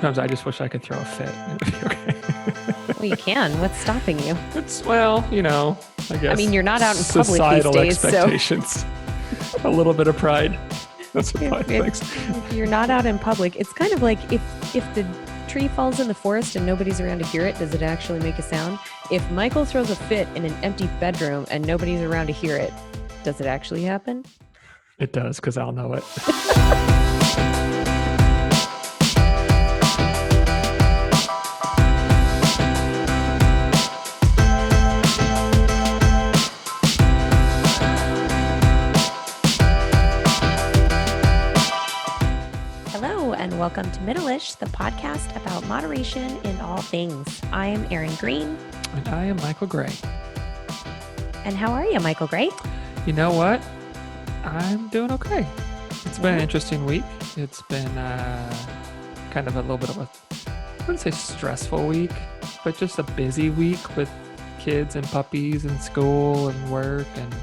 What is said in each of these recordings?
Sometimes I just wish I could throw a fit. It'd be okay. Well, you can. What's stopping you? It's, well, I guess. I mean, you're not out in public these societal days, so expectations. A little bit of pride. That's what probably if, thinks. if you're not out in public, it's kind of like if the tree falls in the forest and nobody's around to hear it, does it actually make a sound? If Michael throws a fit in an empty bedroom and nobody's around to hear it, does it actually happen? It does, because I'll know it. Hello, and welcome to Middleish, the podcast about moderation in all things. I am Erin Green. And I am Michael Gray. And how are you, Michael Gray? You know what? I'm doing okay. It's been an interesting week. It's been kind of a little bit of I wouldn't say stressful week, but just a busy week with kids and puppies and school and work. And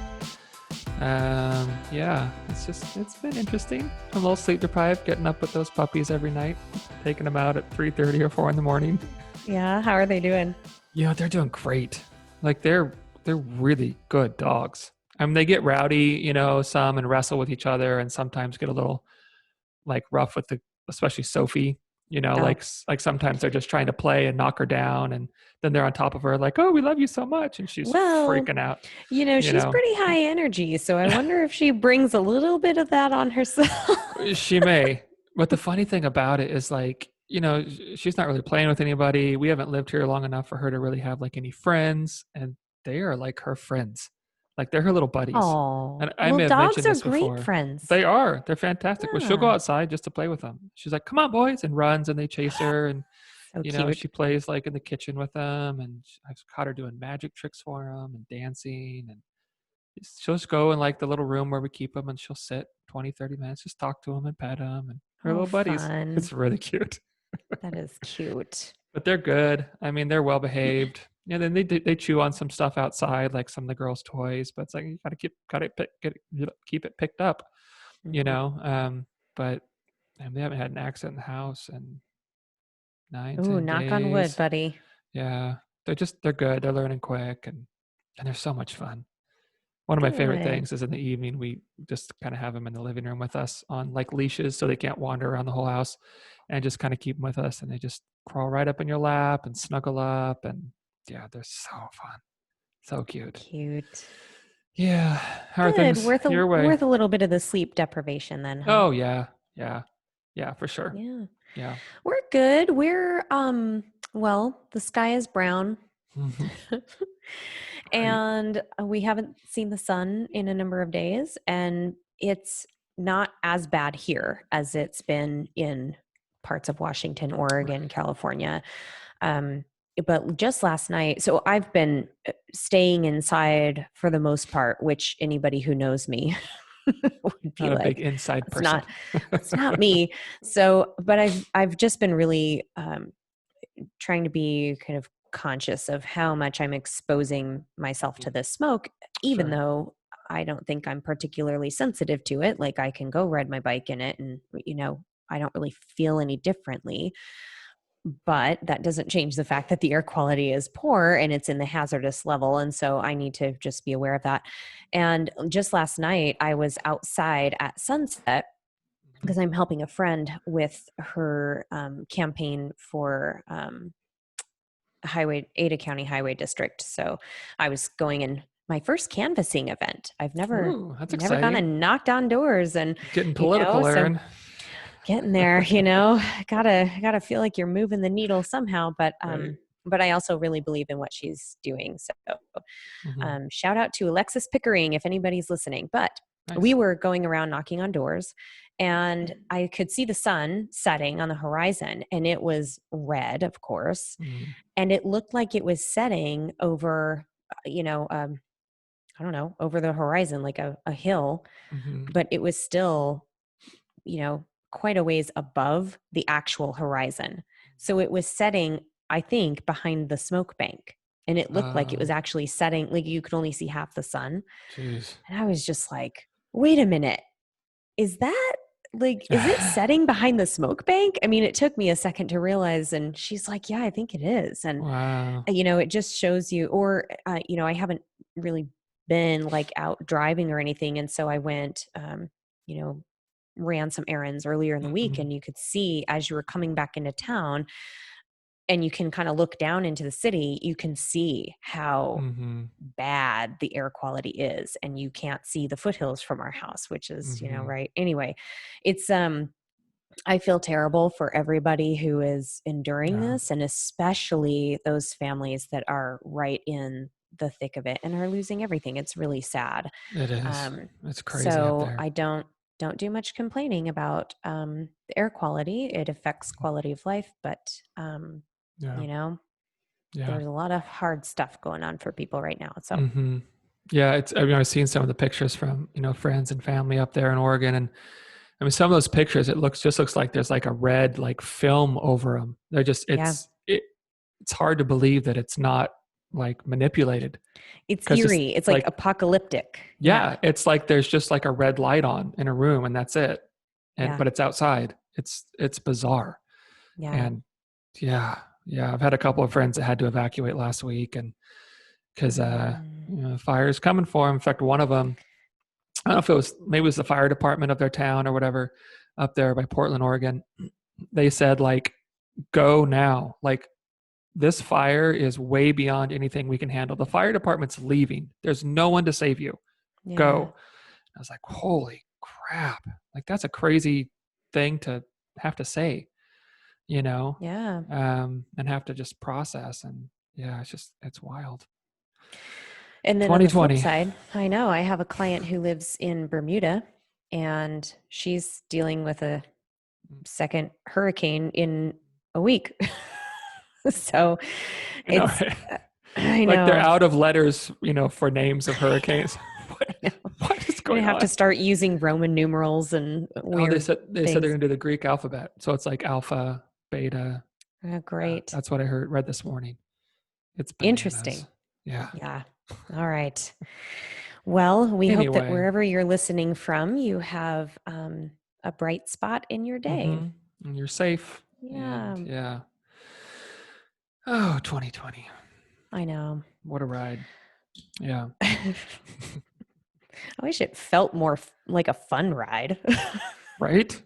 it's been interesting. I'm a little sleep deprived, getting up with those puppies every night, taking them out at 3:30 or 4 in the morning. Yeah, how are they doing? Yeah, they're doing great. Like they're really good dogs. I mean, they get rowdy, some and wrestle with each other, and sometimes get a little like rough with especially Sophie. Like sometimes they're just trying to play and knock her down, and then they're on top of her like, "Oh, we love you so much," and she's freaking out. She's pretty high energy, so I wonder if she brings a little bit of that on herself. She may. But the funny thing about it is like, she's not really playing with anybody. We haven't lived here long enough for her to really have like any friends, and they are like her friends. Like they're her little buddies. Oh, and I may have dogs mentioned are this great before. friends. They are. They're fantastic. Well, she'll go Yeah. outside just to play with them. She's like, "Come on, boys," and runs, and they chase her. And So cute. she plays like in the kitchen with them, and I've caught her doing magic tricks for them and dancing. And she'll just go in like the little room where we keep them, and she'll sit 20, 30 minutes, just talk to them and pet them, and her little buddies. Fun. It's really cute. That is cute. But they're good. I mean, they're well behaved. Yeah, then they chew on some stuff outside, like some of the girls' toys. But it's like you gotta keep it picked up, Mm-hmm. But they haven't had an accident in the house in 9, Ooh, 10 knock days. on wood, buddy. Yeah, they're good. They're learning quick, and they're so much fun. One of my favorite things is in the evening, we just kind of have them in the living room with us on like leashes so they can't wander around the whole house, and just kind of keep them with us. And they just crawl right up in your lap and snuggle up. And yeah, they're so fun. So cute. Cute. Yeah. How are things your way? Worth a little bit of the sleep deprivation then, huh? Oh, yeah. Yeah. Yeah, for sure. Yeah. Yeah. We're good. We're, the sky is brown. And we haven't seen the sun in a number of days, and it's not as bad here as it's been in parts of Washington, Oregon, California. But just last night, so I've been staying inside for the most part, which anybody who knows me would be not like, a big inside person. It's not me. So, but I've just been really trying to be kind of conscious of how much I'm exposing myself to this smoke, even though I don't think I'm particularly sensitive to it. Like I can go ride my bike in it and, I don't really feel any differently. But that doesn't change the fact that the air quality is poor and it's in the hazardous level. And so I need to just be aware of that. And just last night, I was outside at sunset because I'm helping a friend with her campaign for Ada County Highway District. So I was going in my first canvassing event. I've never gone and knocked on doors and getting political, Erin. Getting there, gotta feel like you're moving the needle somehow. But I also really believe in what she's doing. So shout out to Alexis Pickering if anybody's listening. But we were going around knocking on doors, and I could see the sun setting on the horizon, and it was red, of course, and it looked like it was setting over, I don't know, over the horizon, like a hill, but it was still, quite a ways above the actual horizon. So it was setting, I think, behind the smoke bank. And it looked like it was actually setting, like you could only see half the sun. Jeez. And I was just like, wait a minute. Is that like, is it setting behind the smoke bank? I mean, it took me a second to realize. And she's like, yeah, I think it is. And, Wow. it just shows you, or, I haven't really been like out driving or anything. And so I went, you know, ran some errands earlier in the week, Mhm. and you could see as you were coming back into town and you can kind of look down into the city, you can see how Mhm. bad the air quality is, and you can't see the foothills from our house, which is, Mhm. right. Anyway, it's I feel terrible for everybody who is enduring Yeah. this, and especially those families that are right in the thick of it and are losing everything. It's really sad. It is. Um, It's crazy up so there. I don't do much complaining about the air quality. It affects quality of life, but Yeah. you know, Yeah. there's a lot of hard stuff going on for people right now. So Mhm. Yeah, I mean, I've seen some of the pictures from, friends and family up there in Oregon, and I mean, some of those pictures, it looks like there's like a red like film over them. They're just yeah, it's hard to believe that it's not like manipulated it's because just eerie. It's like like apocalyptic. Yeah, yeah, it's like there's just like a red light on in a room and that's it. And yeah, but it's outside. It's bizarre. yeah. And yeah, yeah, I've had a couple of friends that had to evacuate last week and because Mm, fire's coming for them. In fact, one of them, I don't know if maybe it was the fire department of their town or whatever up there by Portland, Oregon. They said like go now. Like this fire is way beyond anything we can handle. The fire department's leaving. There's no one to save you. yeah, Go. I was like, holy crap. Like that's a crazy thing to have to say, yeah. and have to just process. And yeah, it's wild. And then on the flip 2020. side, I know I have a client who lives in Bermuda, and she's dealing with a second hurricane in a week. So I know, it's, right? I Like they're know, out of letters, for names of hurricanes. I what, know. what is Gonna going have to on? start using Roman numerals and Oh, they weird said they said they're things. gonna do the Greek alphabet. So it's like alpha, beta. Oh, Yeah, great. that's what I read this morning. It's bananas. Interesting. Yeah. Yeah. All right. Well, we hope that Anyway. wherever you're listening from, you have a bright spot in your day. And you're safe. And Yeah, yeah. Oh, 2020. I know. What a ride. Yeah. I wish it felt more like a fun ride. Right?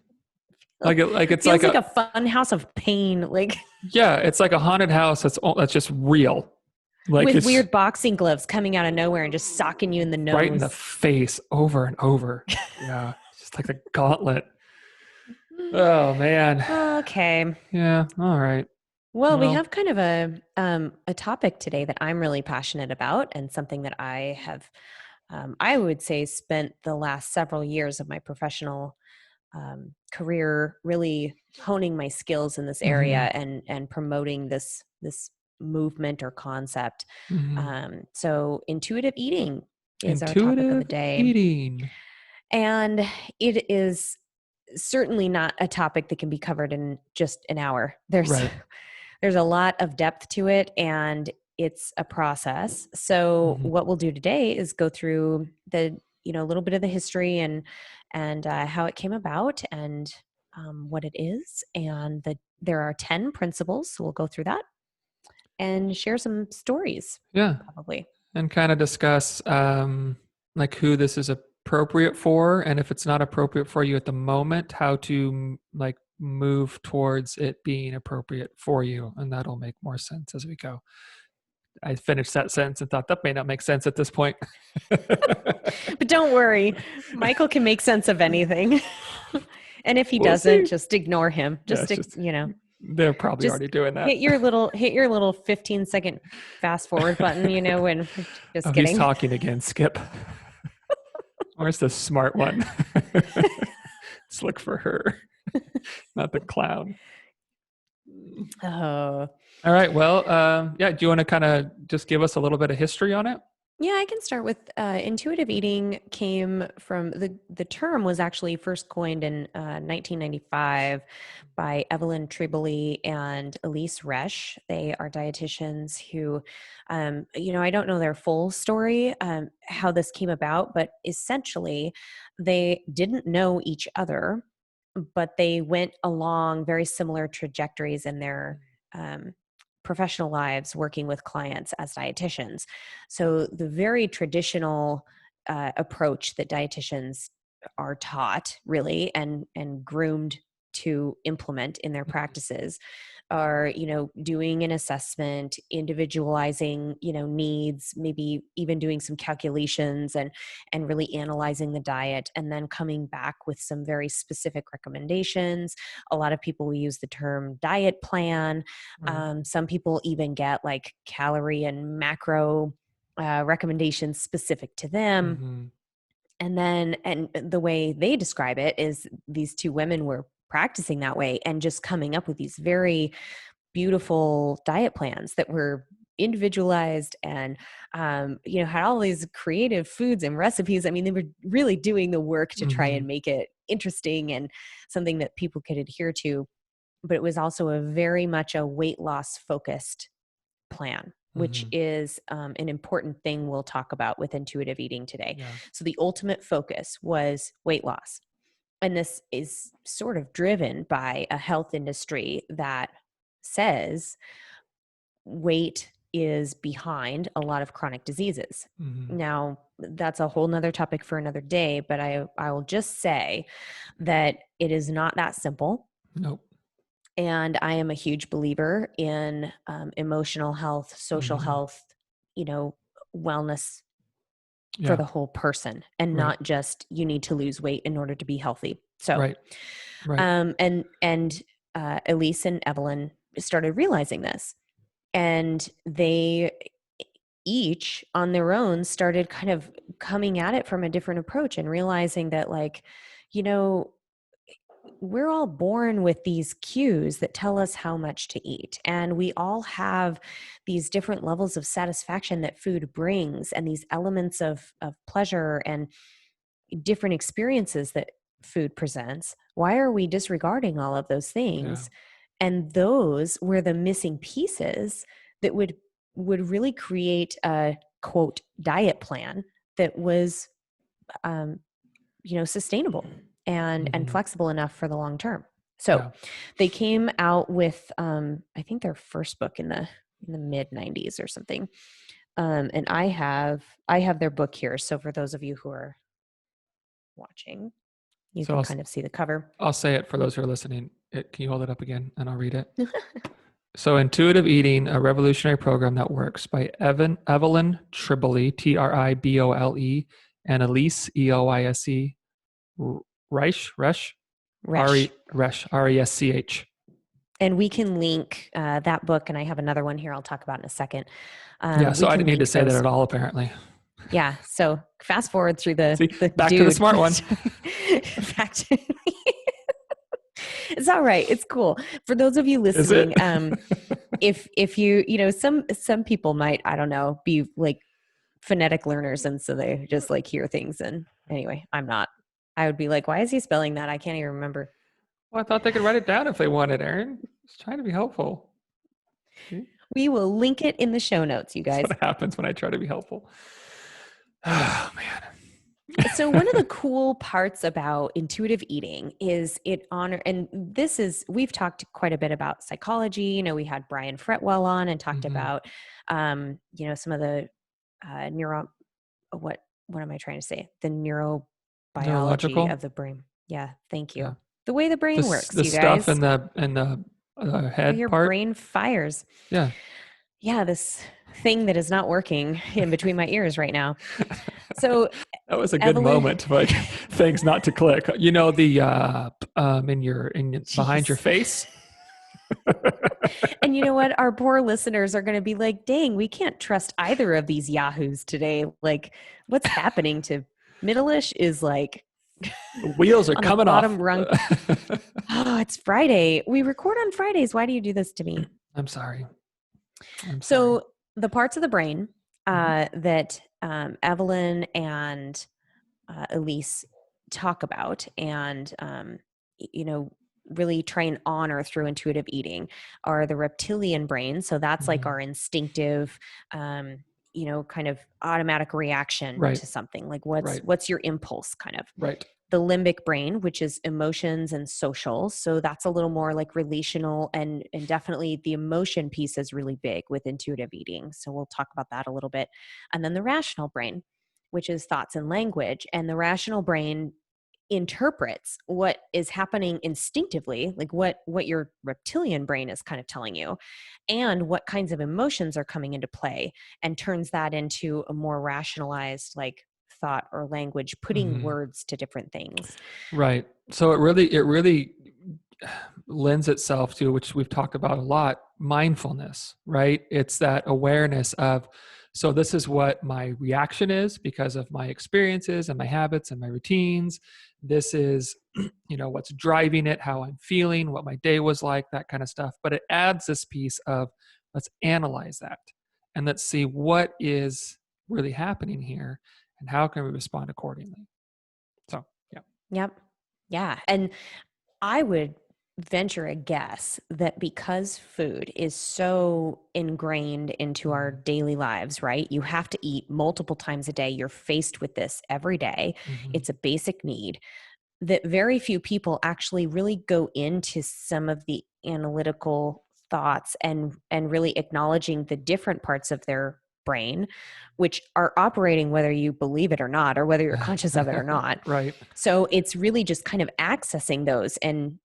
Like it's like Feels like a a fun house of pain, like yeah, it's like a haunted house that's just real. Like with it's weird boxing gloves coming out of nowhere and just socking you in the right in the nose. face over and over. Yeah. It's just like the gauntlet. Oh man. Okay. Yeah. All right. Well, we Well. have kind of a topic today that I'm really passionate about, and something that I have, I would say, spent the last several years of my professional career really honing my skills in this area, Mhm. and promoting this movement or concept. Mhm. So intuitive eating is our topic of the Intuitive day, eating. and it is certainly not a topic that can be covered in just an hour. There's Right. there's a lot of depth to it, and it's a process. So Mhm. what we'll do today is go through the a little bit of the history, and how it came about, and what it is, and there are 10 principles. So we'll go through that and share some stories, Yeah. probably. And kind of discuss like who this is appropriate for and if it's not appropriate for you at the moment, how to like move towards it being appropriate for you, and that'll make more sense as we go. I finished that sentence and thought that may not make sense at this point. But don't worry, Michael can make sense of anything. And if he We'll doesn't, see. just ignore him. Yeah, Just it's just they're probably just already doing that. hit your little 15-second fast forward button, when just Oh, he's kidding. talking again. Skip. Where's the smart one? Let's look for her, not the clown. Oh. All right. Well, yeah. Do you want to kind of just give us a little bit of history on it? Yeah, I can start with intuitive eating. Came from the term was actually first coined in 1995 by Evelyn Tribole and Elise Resch. They are dietitians who, I don't know their full story, how this came about, but essentially they didn't know each other. but they went along very similar trajectories in their um, professional lives working with clients as dietitians. So the very traditional approach that dietitians are taught really and groomed to implement in their practices are, doing an assessment, individualizing, needs, maybe even doing some calculations and really analyzing the diet, and then coming back with some very specific recommendations. A lot of people will use the term diet plan. Some people even get like calorie and macro recommendations specific to them. Mm-hmm. And the way they describe it is these two women were practicing that way and just coming up with these very beautiful diet plans that were individualized and had all these creative foods and recipes. I mean, they were really doing the work to try Mm-hmm. and make it interesting and something that people could adhere to, but it was also a very much a weight loss focused plan, which Mm-hmm. is an important thing we'll talk about with intuitive eating today. Yeah. So the ultimate focus was weight loss. And this is sort of driven by a health industry that says weight is behind a lot of chronic diseases. Mm-hmm. Now, that's a whole nother topic for another day, but I will just say that it is not that simple. Nope. And I am a huge believer in emotional health, social Mm-hmm. health, wellness for Yeah. the whole person, and Right. not just you need to lose weight in order to be healthy. So, Right. Right. and Elise and Evelyn started realizing this, and they each on their own started kind of coming at it from a different approach and realizing that, like, you know, we're all born with these cues that tell us how much to eat. And we all have these different levels of satisfaction that food brings, and these elements of pleasure and different experiences that food presents. Why are we disregarding all of those Yeah. things? And those were the missing pieces that would really create a quote diet plan that was sustainable and Mm-hmm. flexible enough for the long term. So Yeah. they came out with I think their first book in the mid 90s or something. And I have their book here. So for those of you who are watching, you So can kind of see the cover. I'll say it for those who are listening. Can you hold it up again and I'll read it? So, Intuitive Eating, a revolutionary program that works by Evelyn Tribole, Tribole, and Elise, Eoise, Resch, Resh. Resch. And we can link that book, and I have another one here I'll talk about in a second. Yeah, so We I can didn't need to link say that those. at all, apparently. Yeah. So fast forward through See, the back to the dude. smart one. Back to It's all right. It's cool. For those of you Is it? listening, if some people might, I don't know, be like phonetic learners, and so they just like hear things. And anyway, I'm not. I would be like, why is he spelling that? I can't even remember. Well, I thought they could write it down if they wanted, Erin. Just trying to be helpful. See? We will link it in the show notes, you That's guys. what happens when I try to be helpful. Oh, man. So one of the cool parts about intuitive eating is we've talked quite a bit about psychology. We had Brian Fretwell on and talked Mm-hmm. about, some of the neuro, what am I trying to say? The neurobiology Neurological. of the brain. Yeah. Thank Yeah. you. The way the brain works, The you stuff guys. in the head Your part. brain fires. Yeah. Yeah. This thing that is not working in between my ears right now. So That was a good Evelyn, moment, like things not to click. The behind your jeez. face. And you know what? Our poor listeners are going to be like, dang, we can't trust either of these yahoos today. Like, what's happening to Middleish is like The wheels are on the coming off. bottom rung. Oh, it's Friday. We record on Fridays. Why do you do this to me? I'm sorry. So the parts of the brain Mm-hmm. that Evelyn and Elise talk about and, really try and honor through intuitive eating are the reptilian brain. So that's like Mm-hmm. our instinctive, kind of automatic reaction Right. to something. Like Right. what's your impulse kind of. Right. the limbic brain, which is emotions and social. So that's a little more like relational, and definitely the emotion piece is really big with intuitive eating. So we'll talk about that a little bit. And then the rational brain, which is thoughts and language. And the rational brain interprets what is happening instinctively, like what your reptilian brain is kind of telling you, and what kinds of emotions are coming into play, and turns that into a more rationalized like thought or language, putting Mm-hmm. words to different things. Right. So it really lends itself to, which we've talked about a lot, mindfulness, right? It's that awareness of, so this is what my reaction is because of my experiences and my habits and my routines. This is, what's driving it, how I'm feeling, what my day was like, that kind of stuff. But it adds this piece of, let's analyze that and let's see what is really happening here and how can we respond accordingly. So, yeah. Yep. Yeah. And I would venture a guess that because food is so ingrained into our Mm-hmm. daily lives, right? You have to eat multiple times a day. You're faced with this every day. Mm-hmm. It's a basic need, that very few people actually really go into some of the analytical thoughts and really acknowledging the different parts of their brain which are operating whether you believe it or not, or whether you're conscious of it or not. Right. So it's really just kind of accessing those and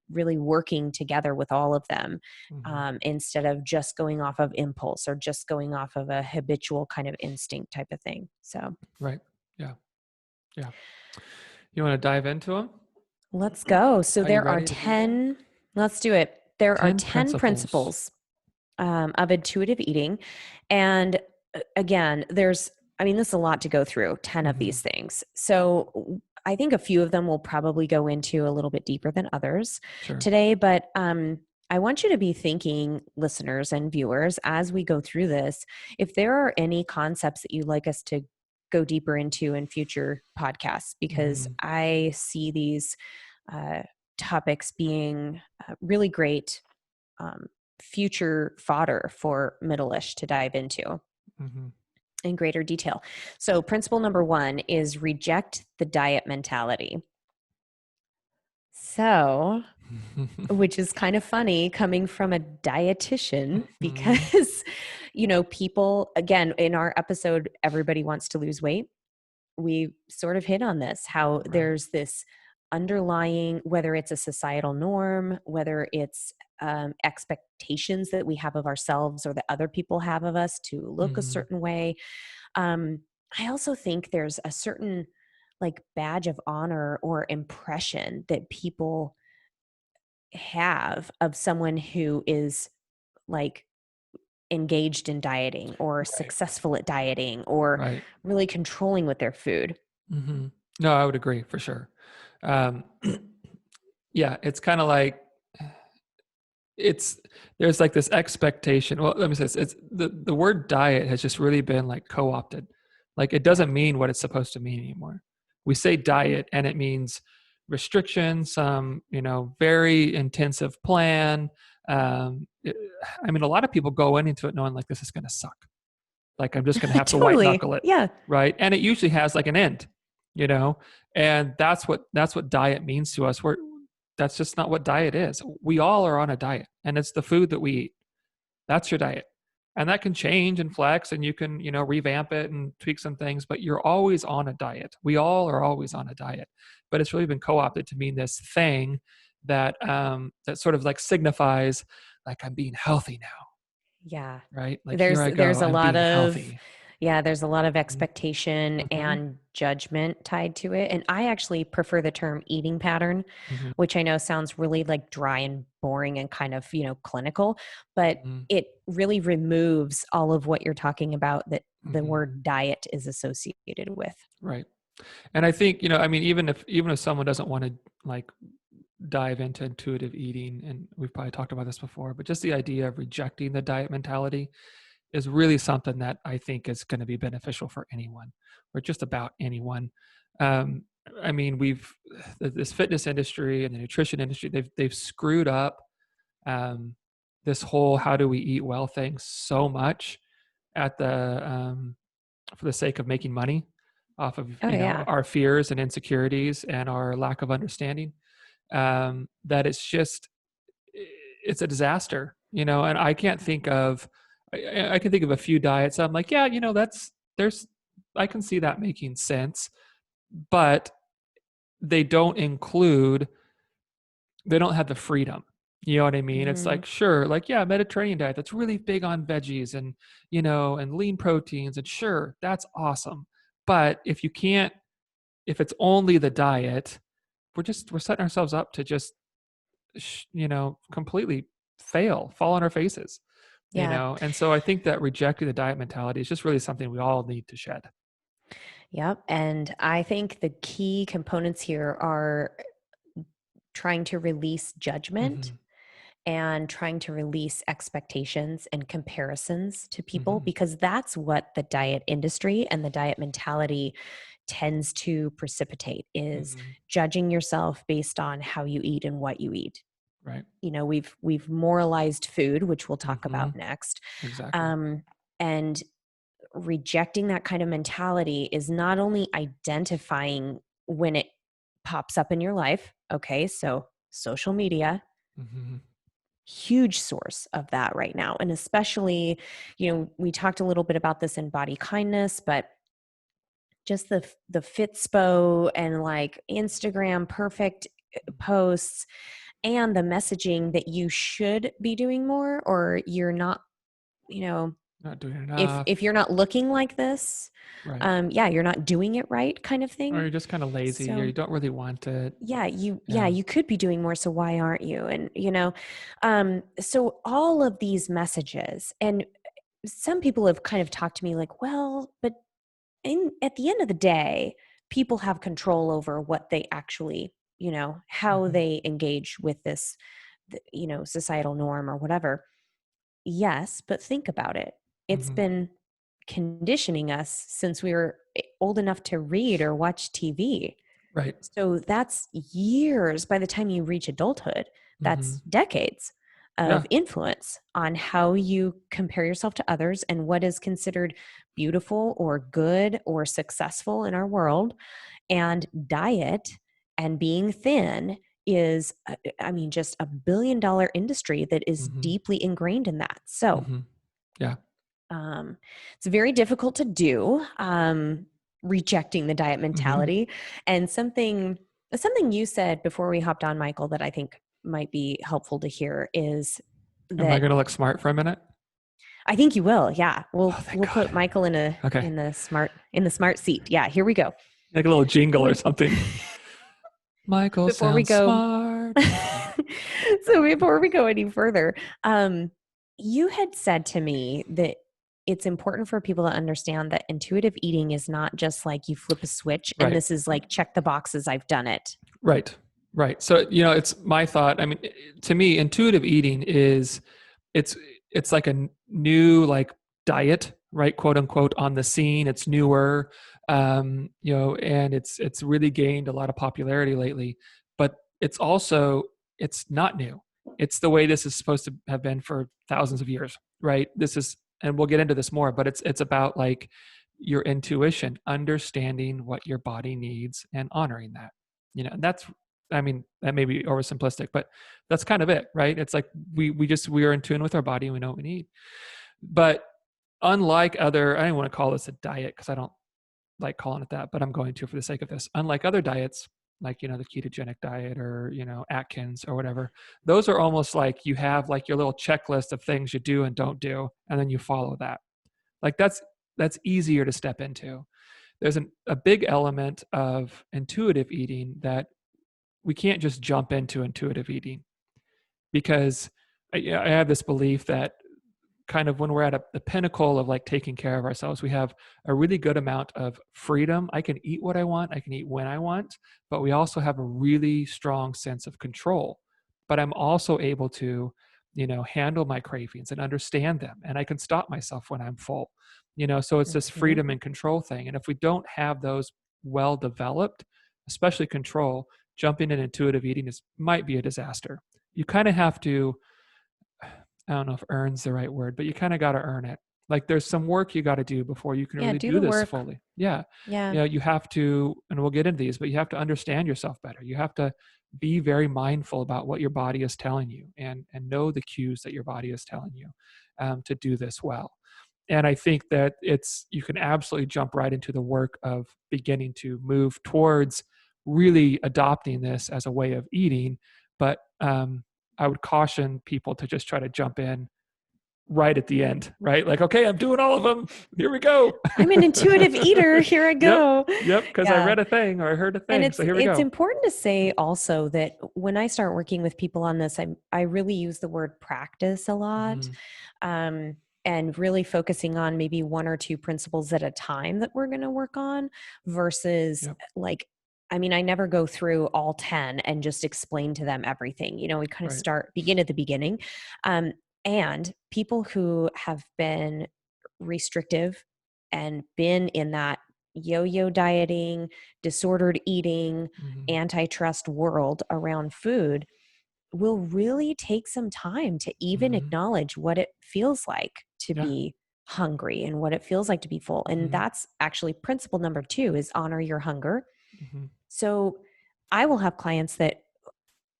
really working together with all of them, Mm-hmm. instead of just going off of impulse or just going off of a habitual kind of instinct type of thing. So Right. Yeah. Yeah. You want to dive into them? let's go. So Are you there are ready to do that? 10, let's do it. There are 10 10 principles. principles of intuitive eating. And again, this is a lot to go through, 10 of Mm-hmm. these things. So I think a few of them will probably go into a little bit deeper than others Sure. today. But I want you to be thinking, listeners and viewers, as we go through this, if there are any concepts that you'd like us to go deeper into in future podcasts, because Mm-hmm. I see these uh, topics being really great um, future fodder for Middleish to dive into Mm-hmm. in greater detail. So, principle number 1 is reject the diet mentality. So, which is kind of funny coming from a dietitian Mm-hmm. because, people, again, in our episode, Everybody Wants to Lose Weight, we sort of hit on this, how Right. there's this underlying, whether it's a societal norm, whether it's expectations that we have of ourselves or that other people have of us to look a Mm-hmm. certain way. um, I also think there's a certain like badge of honor or impression that people have of someone who is like engaged in dieting or Right. successful at dieting or Right. really controlling with their food. Mm-hmm. No, I would agree for sure. Um, yeah, it's kind of like it's there's like this expectation. Well, let me say this. It's the word diet has just really been like co-opted. Like it Yeah. doesn't mean what it's supposed to mean anymore. We say diet and it means restriction, some, very intensive plan. A lot of people go into it knowing like this is going to suck. Like I'm just going to have to white Totally. knuckle it, Yeah. right? And it usually has like an end, you know. And that's what diet means to us. That's just not what diet is. We all are on a diet, and it's the food that we eat. That's your diet. And that can change and flex, and you can, revamp it and tweak some things, but you're always on a diet. We all are always on a diet. But it's really been co-opted to mean this thing that sort of like signifies like I'm being healthy now, Yeah. right? Like here There's I go, there's a I'm lot being of healthy. yeah, there's a lot of Mm-hmm. expectation and judgment tied to it. And I actually prefer the term eating pattern, Mm-hmm. which I know sounds really like dry and boring and kind of, clinical, but Mm-hmm. it really removes all of what you're talking about that the Mm-hmm. word diet is associated with. Right. And I think, even if someone doesn't want to like dive into intuitive eating, and we've probably talked about this before, but just the idea of rejecting the diet mentality is really something that I think is going to be beneficial for anyone, or just about anyone. Um, we've this fitness industry and the nutrition industry, they've screwed up um, this whole how do we eat well thing so much at the for the sake of making money. off of, Oh yeah. our fears and insecurities and our lack of understanding. That it's a disaster, and I can't think of, I can think of a few diets. I'm like, yeah, there's, I can see that making sense, but they don't include, they don't have the freedom. You know what I mean? It's Hmm. like, sure, like, yeah, Mediterranean diet, that's really big on veggies and, and lean proteins. And sure, that's awesome. But if it's only the diet, we're setting ourselves up to just, completely fall on our faces, Yeah. And so I think that rejecting the diet mentality is just really something we all need to shed. Yep. And I think the key components here are trying to release judgment Mm-hmm. and trying to release expectations and comparisons to people, Mm-hmm. because that's what the diet industry and the diet mentality tends to precipitate, is Mm-hmm. judging yourself based on how you eat and what you eat. Right. We've moralized food, which we'll talk Mm-hmm. about next. Exactly. And rejecting that kind of mentality is not only identifying when it pops up in your life. Okay, so social media, Mm-hmm. huge source of that right now. And especially, we talked a little bit about this in body kindness, but just the Fitspo and like Instagram perfect posts, and the messaging that you should be doing more, or you're not, you know Not doing if enough. you're not looking like this, Right. yeah, you're not doing it right, kind of Or thing. you're just kind of lazy, or So you don't really want it. yeah, Yeah. you could be doing more, so why aren't you? And so all of these messages, and some people have kind of talked to me like, well, but at the end of the day, people have control over what they actually, how Mm-hmm. they engage with this, societal norm or whatever. Yes, but think about it. It's Mm-hmm. been conditioning us since we were old enough to read or watch TV. Right. So that's years by the time you reach adulthood. Mm-hmm. That's decades Yeah. of influence on how you compare yourself to others and what is considered beautiful or good or successful in our world. And diet and being thin is, I mean, just $1 billion industry that is Mm-hmm. deeply ingrained in that. So Mm-hmm. Yeah. um, it's very difficult to do, rejecting the diet Mm-hmm. mentality. And something you said before we hopped on, Michael, that I think might be helpful to hear is Am I that going to look smart for a minute? I think you will. Yeah, we'll Oh, thank we'll put God. Michael Okay. in the smart seat. Yeah, here we go. Like a little jingle or Be- something. Michael Before we sounds go, smart. Okay. so before we go any further, um, you had said to me that it's important for people to understand that intuitive eating is not just like you flip a switch and Right. this is like check the boxes, I've done it. Right. Right. So, it's my thought. I mean, to me, intuitive eating is, it's it's like a new, like, diet, right, quote unquote, on the scene. It's newer, and it's really gained a lot of popularity lately. But it's not new. It's the way this is supposed to have been for thousands of years, right? This is, and we'll get into this more, but it's about, like, your intuition, understanding what your body needs and honoring that. And that's, I mean, that may be oversimplistic, but that's kind of it, right? It's like we are in tune with our body and we know what we need. But unlike other, I don't want to call this a diet because I don't like calling it that, but I'm going to for the sake of this. Unlike other diets, like, the ketogenic diet, or, Atkins or whatever, those are almost like you have, like, your little checklist of things you do and don't do, and then you follow that. Like, that's easier to step into. There's a big element of intuitive eating that we can't just jump into intuitive eating, because I have this belief that, kind of, when we're at the pinnacle of, like, taking care of ourselves, we have a really good amount of freedom. I can eat what I want, I can eat when I want, but we also have a really strong sense of control. But I'm also able to, handle my cravings and understand them, and I can stop myself when I'm full. So it's this Mhm. freedom and control thing. And if we don't have those well developed, especially control, jumping in intuitive eating might be a disaster. You kind of have to, I don't know if earn's the right word, but you kind of got to earn it. Like there's some work you got to do before you can Yeah, really do do the this work. fully. Yeah. Yeah. You have to, and we'll get into these, but you have to understand yourself better. You have to be very mindful about what your body is telling you, and know the cues that your body is telling you, to do this well. And I think that you can absolutely jump right into the work of beginning to move towards really adopting this as a way of eating. But I would caution people to just try to jump in right at the end, right? Like, okay, I'm doing all of them. Here we go. I'm an intuitive eater. Here I Yep. go. Yep. Because I Yeah. read a thing or I heard a And thing. So here we it's go. important to say also that when I start working with people on this, I really use the word practice a lot, Mm-hmm. um, and really focusing on maybe one or two principles at a time that we're going to work on versus Yep. like, I mean, I never go through all 10 and just explain to them everything. We kind of Right. begin at the beginning. Um, and people who have been restrictive and been in that yo-yo dieting, disordered eating, Mm-hmm. antitrust world around food will really take some time to even Mm-hmm. acknowledge what it feels like to Yeah. be hungry and what it feels like to be full. And Mm-hmm. that's actually principle number 2 is honor your hunger. Mm-hmm. So I will have clients that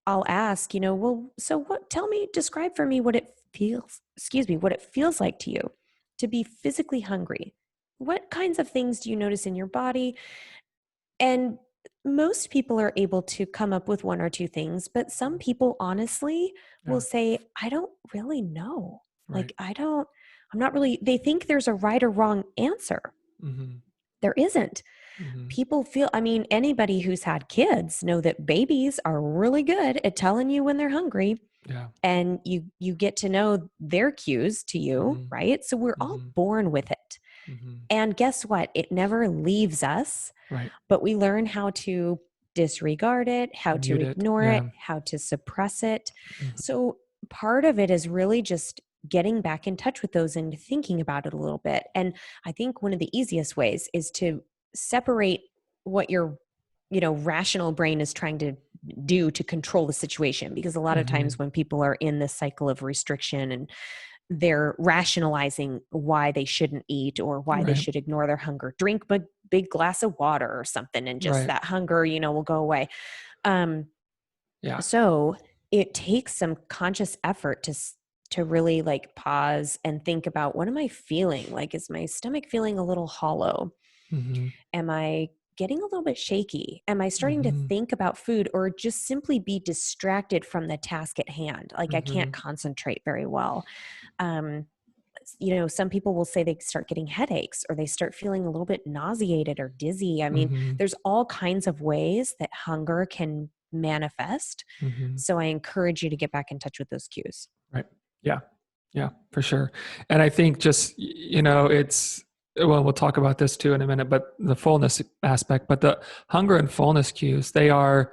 I'll ask, well, so tell me, describe for me what it feels, what it feels like to you to be physically hungry. What kinds of things do you notice in your body? And most people are able to come up with one or two things, but some people honestly will Yeah. say, I don't really know. Right. Like, I'm not really, they think there's a right or wrong answer. Mm-hmm. There isn't. Mm-hmm. People feel, I mean, anybody who's had kids know that babies are really good at telling you when they're hungry, Yeah. and you get to know their cues to you, Mm-hmm. right? So we're all Mm-hmm. born with it. Mm-hmm. And guess what? It never leaves us, Right. but we learn how to disregard it, how to Mute it. ignore it, Yeah. how to suppress it. Mm-hmm. So part of it is really just getting back in touch with those and thinking about it a little bit. And I think one of the easiest ways is to separate what your rational brain is trying to do to control the situation, because a lot of Mm-hmm. times when people are in this cycle of restriction and they're rationalizing why they shouldn't eat or why they Right. should ignore their hunger, drink a big glass of water or something, and just Right. that hunger will go away. um, Yeah. so it takes some conscious effort to really like pause and think about, what am I feeling? Like, is my stomach feeling a little hollow? Mm-hmm. Am I getting a little bit shaky? Am I starting to Mm-hmm. think about food, or just simply be distracted from the task at hand? Like, I Mm-hmm. can't concentrate very well. Um, some people will say they start getting headaches, or they start feeling a little bit nauseated or dizzy. I mean, Mm-hmm. there's all kinds of ways that hunger can manifest. Mm-hmm. So I encourage you to get back in touch with those cues. Right. Yeah. Yeah, for sure. And I think just, it's, well, we'll talk about this too in a minute, but the fullness aspect, but the hunger and fullness cues, they're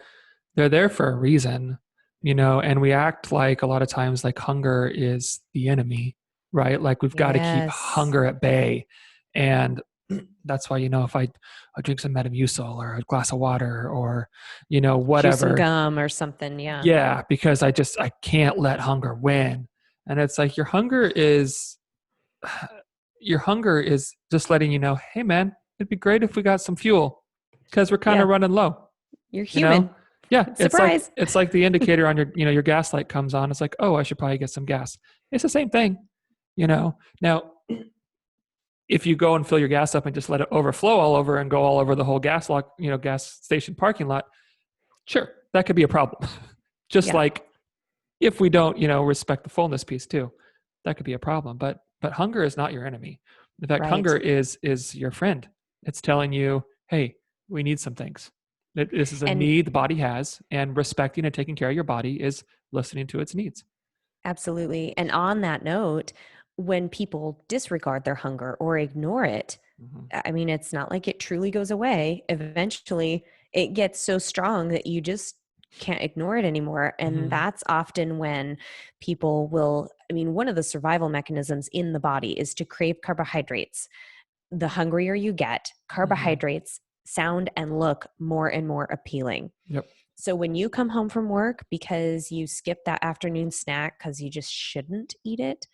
there for a reason, and we act like a lot of times like hunger is the enemy, right? Like we've got to keep Yes. hunger at bay. And that's why, if I drink some Metamucil or a glass of water or, Chew some whatever, gum or something. Yeah. yeah, because I can't let hunger win. And it's like your hunger is just letting you know, hey man, it'd be great if we got some fuel because we're kind Yeah. of running low, You're you know? human. Yeah, Surprise. it's like the indicator on your gas light comes on. It's like, oh, I should probably get some gas. It's the same thing, you know. Now, if you go and fill your gas up and just let it overflow all over and go all over the whole gas station parking lot, sure, that could be a problem. Just Yeah. like if we don't, respect the fullness piece too, that could be a problem. But hunger is not your enemy. In fact, Right. hunger is your friend. It's telling you, hey, we need some things. This is a And need the body has, and respecting and taking care of your body is listening to its needs. absolutely. And on that note, when people disregard their hunger or ignore it, Mm-hmm. I mean, it's not like it truly goes away. Eventually, it gets so strong that you just can't ignore it anymore. And Mm-hmm. that's often when people will, I mean, one of the survival mechanisms in the body is to crave carbohydrates. The hungrier you get, Mm-hmm. carbohydrates sound and look more and more appealing. Yep. So when you come home from work because you skipped that afternoon snack because you just shouldn't eat it,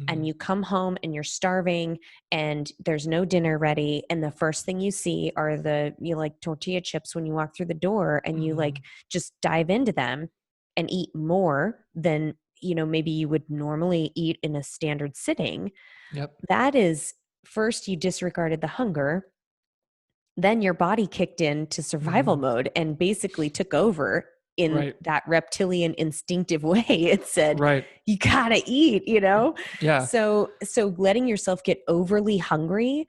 and you come home and you're starving and there's no dinner ready, and the first thing you see are you like tortilla chips when you walk through the door, and you like just dive into them and eat more than, maybe you would normally eat in a standard sitting. Yep. That is, first you disregarded the hunger, then your body kicked into survival mode and basically took over in Right. that reptilian instinctive way. It said, Right. you gotta eat, Yeah. so letting yourself get overly hungry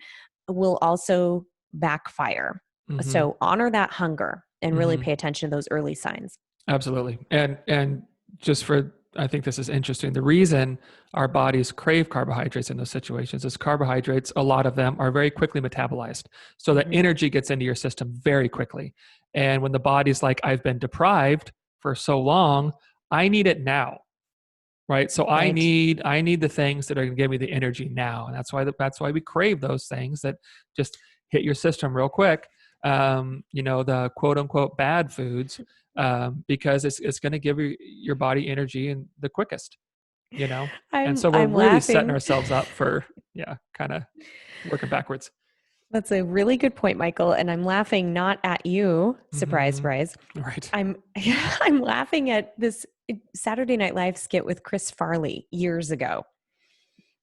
will also backfire. So honor that hunger and really pay attention to those early signs. Absolutely. And just for, I think this is interesting. The reason our bodies crave carbohydrates in those situations is carbohydrates, a lot of them are very quickly metabolized. So the energy gets into your system very quickly. And when the body's like, I've been deprived for so long, I need it now. Right. So I Right. need the things that are going to give me the energy now. And that's why we crave those things that just hit your system real quick. The quote unquote bad foods, because it's going to give your body energy and the quickest, and so we're I'm really setting laughing. ourselves up for, kind of working backwards. That's a really good point, Michael. And I'm laughing not at you, surprise, surprise. Right. I'm I'm laughing at this Saturday Night Live skit with Chris Farley years ago,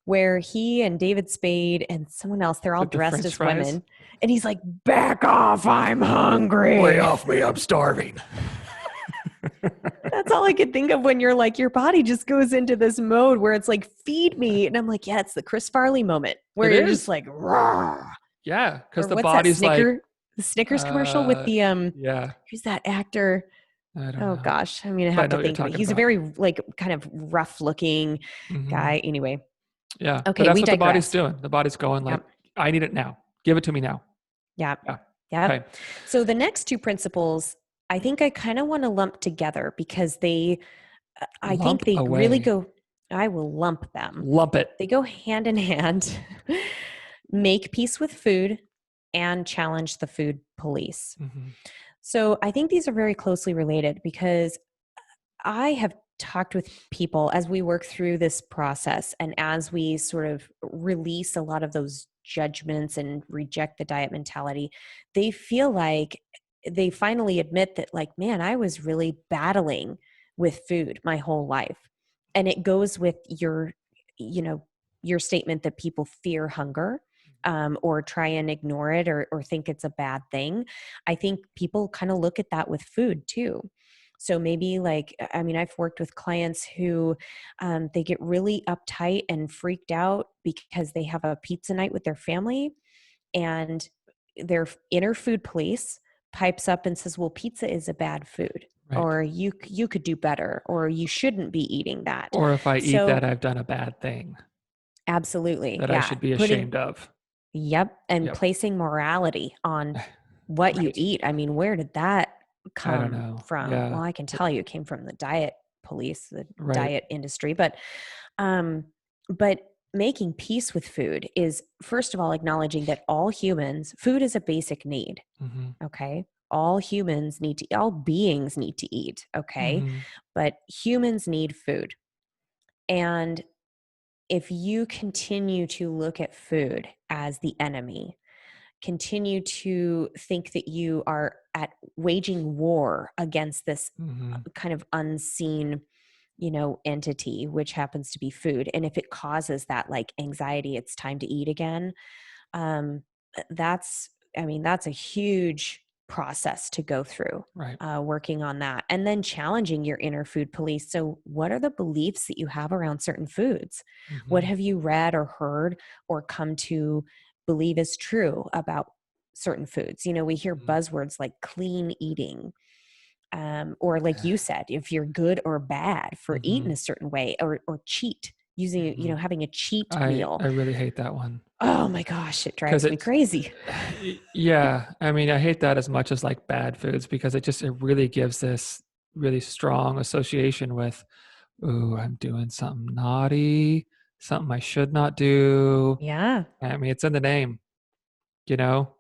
where he and David Spade and someone else, they're all With the dressed French as fries. women, and he's like, "Back off, I'm Lay hungry." off me, I'm starving. That's all I could think of when you're like, your body just goes into this mode where it's like, feed me. And I'm like, yeah, it's the Chris Farley moment where It you're just is. like, raw. Yeah, because Or the what's that body's like, The Snickers commercial with the yeah, who's that actor? I don't Oh know, gosh, I'm gonna but I have know to what you're think of it. talking He's a about. very like kind of rough looking hmm guy. Anyway, Yeah, but okay, that's we what the body's digress. doing. The body's going like, Yep, I need it now. Give it to me now. yep, Yeah. Okay. yep. So the next two principles, I think I kind of want to lump together because I think Lump they really away. go. I will lump them. Lump it. They go hand in hand. Make peace with food and challenge the food police. hmm So I think these are very closely related because I have talked with people as we work through this process and as we sort of release a lot of those judgments and reject the diet mentality, they feel like they finally admit that, like, man, I was really battling with food my whole life. And it goes with you know, your statement that people fear hunger, or try and ignore it, or think it's a bad thing. I think people kind of look at that with food too. So maybe, like, I mean, I've worked with clients who they get really uptight and freaked out because they have a pizza night with their family, and their inner food police pipes up and says, well, pizza is a bad food, Right. or you could do better, or you shouldn't be eating that. Or if I eat that, So I've done a bad thing absolutely, that I yeah, should be putting ashamed of. yep, and Yep. placing morality on what you Right. eat. I mean, where did that I don't come know. from? Yeah. Well, I can tell you it came from the diet police, the Right. diet industry, um but making peace with food is, first of all, acknowledging that food is a basic need, hmm okay? All beings need to eat, okay? hmm But humans need food. And if you continue to look at food as the enemy, continue to think that you are at waging war against this hmm kind of unseen, entity, which happens to be food, and if it causes that like anxiety, it's time to eat again, um that's I mean, that's a huge process to go through, Right. working on that, and then challenging your inner food police. So what are the beliefs that you have around certain foods? What hmm have you read or heard or come to believe is true about certain foods? We hear hmm buzzwords like clean eating, or like you said, if you're good or bad for eating hmm a certain way, or cheat, using, hmm having a cheat I meal. really hate that one Oh my gosh, it because drives me crazy. yeah. I mean, I hate that as much as like bad foods because it really gives this really strong association with, ooh, I'm doing something naughty, something I should not do. Yeah. I mean, it's in the name, you know?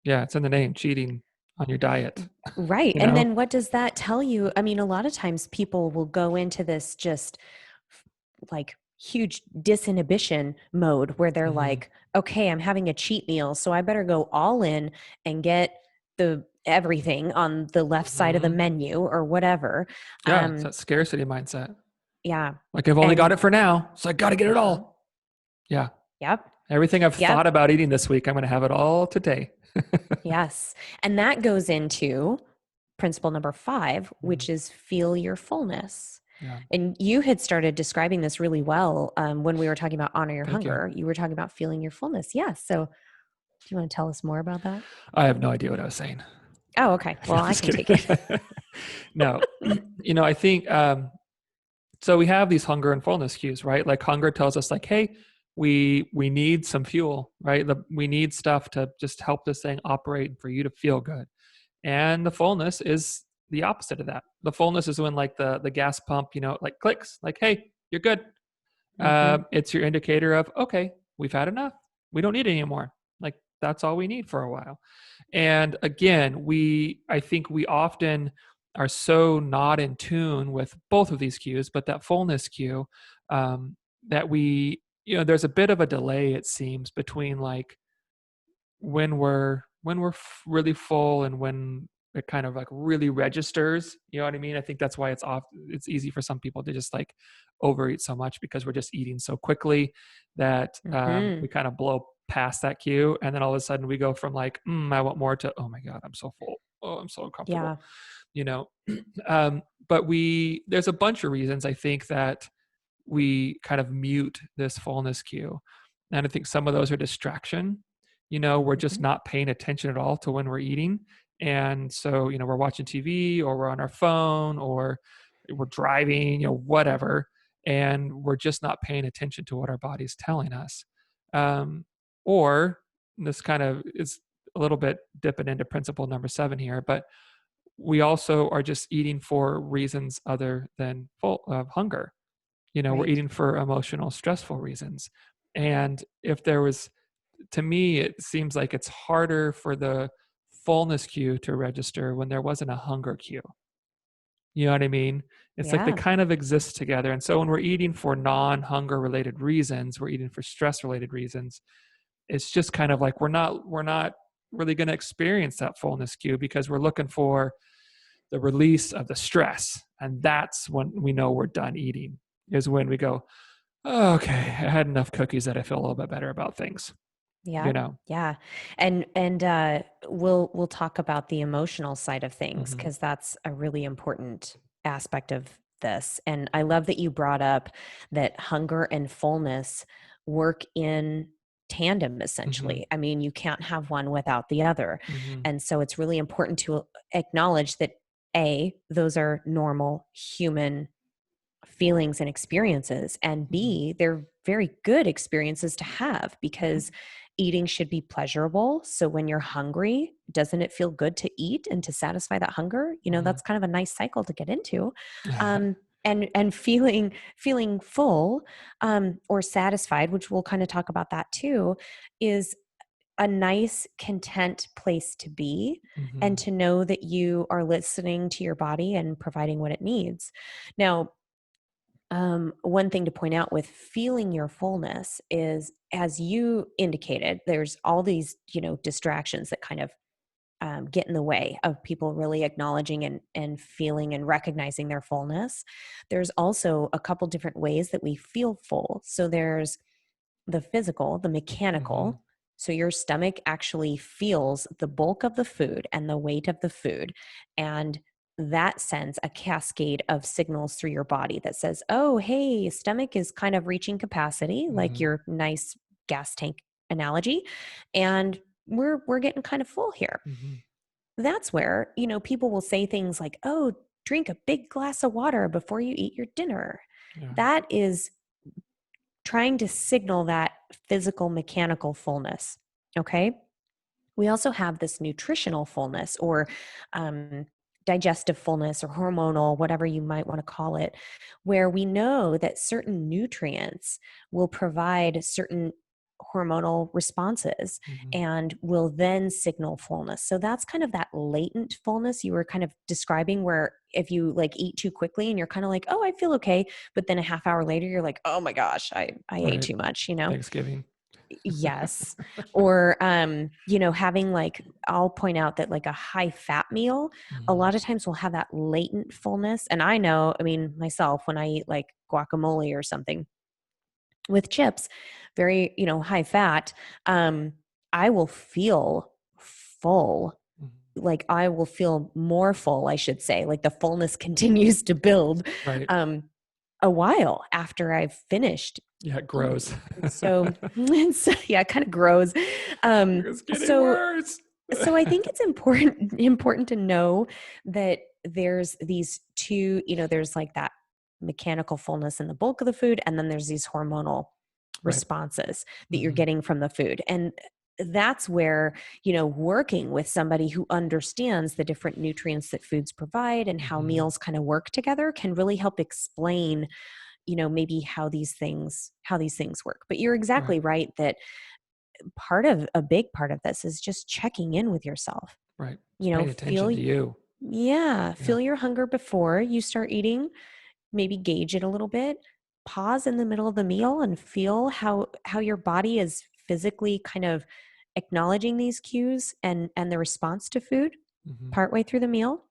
Yeah, it's in the name, cheating. on your diet, Right. you And know? then what does that tell you? I mean, a lot of times people will go into this just like huge disinhibition mode where they're Mhm. like, okay, I'm having a cheat meal, so I better go all in and get the everything on the left side of the Mhm. menu or whatever. Yeah, it's Um, that scarcity mindset. yeah. Like, I've only got And it for now, so I gotta get it uh-huh. all. Yeah. Yep. Everything I've Yep. thought about eating this week, I'm gonna have it all today. Yes. And that goes into principle number 5, Mhm. which is feel your fullness. Yeah. And you had started describing this really well when we were talking about honor your Thank you. hunger. You were talking about feeling your fullness. Yes. So, do you want to tell us more about that? I have no idea what I was saying. Oh, okay. No, Well, I'm I just can kidding. take it. No, I think so. We have these hunger and fullness cues, right? Like hunger tells us, like, hey, we need some fuel, right? We need stuff to just help this thing operate and for you to feel good. And the fullness is the opposite of that. The fullness is when like the gas pump, like clicks, like, hey, you're good. Hmm. It's your indicator of, okay, we've had enough. We don't need any more. Like that's all we need for a while. And again, I think we often are so not in tune with both of these cues, but that fullness cue, that there's a bit of a delay, it seems, between like when we're really full and when it kind of like really registers. You know what I mean? I think that's why it's easy for some people to just like overeat so much, because we're just eating so quickly that Hmm. we kind of blow past that cue, and then all of a sudden we go from like, I want more, to, oh my god, I'm so full, oh, I'm so uncomfortable, Yeah. you know but there's a bunch of reasons I think that we kind of mute this fullness cue. And I think some of those are distraction. We're just Hmm. not paying attention at all to when we're eating. And so, we're watching TV, or we're on our phone, or we're driving, whatever. And we're just not paying attention to what our body's telling us. Or this kind of is a little bit dipping into principle number 7 here, but we also are just eating for reasons other than full of hunger. We're Right. eating for emotional, stressful reasons. And if there was, to me, it seems like it's harder for the fullness cue to register when there wasn't a hunger cue. You know what I mean? It's like they Yeah. kind of exist together. And so when we're eating for non hunger related reasons, we're eating for stress related reasons. It's just kind of like we're not really going to experience that fullness cue, because we're looking for the release of the stress. And that's when we know we're done eating, is when we go, oh, okay, I had enough cookies that I feel a little bit better about things, Yeah. you know? Yeah. And we'll talk about the emotional side of things Mm-hmm. because that's a really important aspect of this. And I love that you brought up that hunger and fullness work in tandem Mm-hmm. essentially. I mean, you can't have one without the other. Mm-hmm. And so it's really important to acknowledge that those are normal human feelings and experiences, and Mm-hmm. B, they're very good experiences to have because eating should be pleasurable. So when you're hungry, doesn't it feel good to eat and to satisfy that hunger? Mm-hmm. That's kind of a nice cycle to get into. And feeling full, or satisfied, which we'll kind of talk about that too, is a nice content place to be, Mm-hmm. and to know that you are listening to your body and providing what it needs. Now, one thing to point out with feeling your fullness is, as you indicated, there's all these, distractions that kind of get in the way of people really acknowledging and feeling and recognizing their fullness. There's also a couple different ways that we feel full. So there's the physical, the Mm-hmm. mechanical. So your stomach actually feels the bulk of the food and the weight of the food. And that sends a cascade of signals through your body that says, oh, hey, stomach is kind of reaching capacity, like Mm-hmm. your nice gas tank analogy. And we're getting kind of full here. Mm-hmm. That's where, people will say things like, oh, drink a big glass of water before you eat your dinner. Yeah. That is trying to signal that physical mechanical fullness. Okay. We also have this nutritional fullness, or digestive fullness, or hormonal, whatever you might want to call it, where we know that certain nutrients will provide certain hormonal responses and will then signal fullness. So that's kind of that latent fullness you were kind of describing, where if you like eat too quickly and you're kind of like, oh, I feel okay, but then a half hour later you're like, oh my gosh, I ate Right. too much, you know? Thanksgiving. Yes. Or, having like, I'll point out that like a high fat meal, a lot of times will have that latent fullness. And I know, I mean, myself, when I eat like guacamole or something with chips, very, high fat, I will feel full. Like I will feel more full, I should say. Like the fullness continues to build. Right. A while after I've finished Yeah, it eating. grows. Yeah, it kind of grows. It's getting So, worse. so I think it's important to know that there's these two, there's like that mechanical fullness in the bulk of the food, and then there's these hormonal Right. responses that you're getting from the food. And that's where, working with somebody who understands the different nutrients that foods provide and how meals kind of work together can really help explain, maybe how these things work. But you're exactly right that a big part of this is just checking in with yourself. Right. Just paying attention to you. Feel your hunger before you start eating, maybe gauge it a little bit, pause in the middle of the meal and feel how your body is physically kind of acknowledging these cues and the response to food partway through the meal.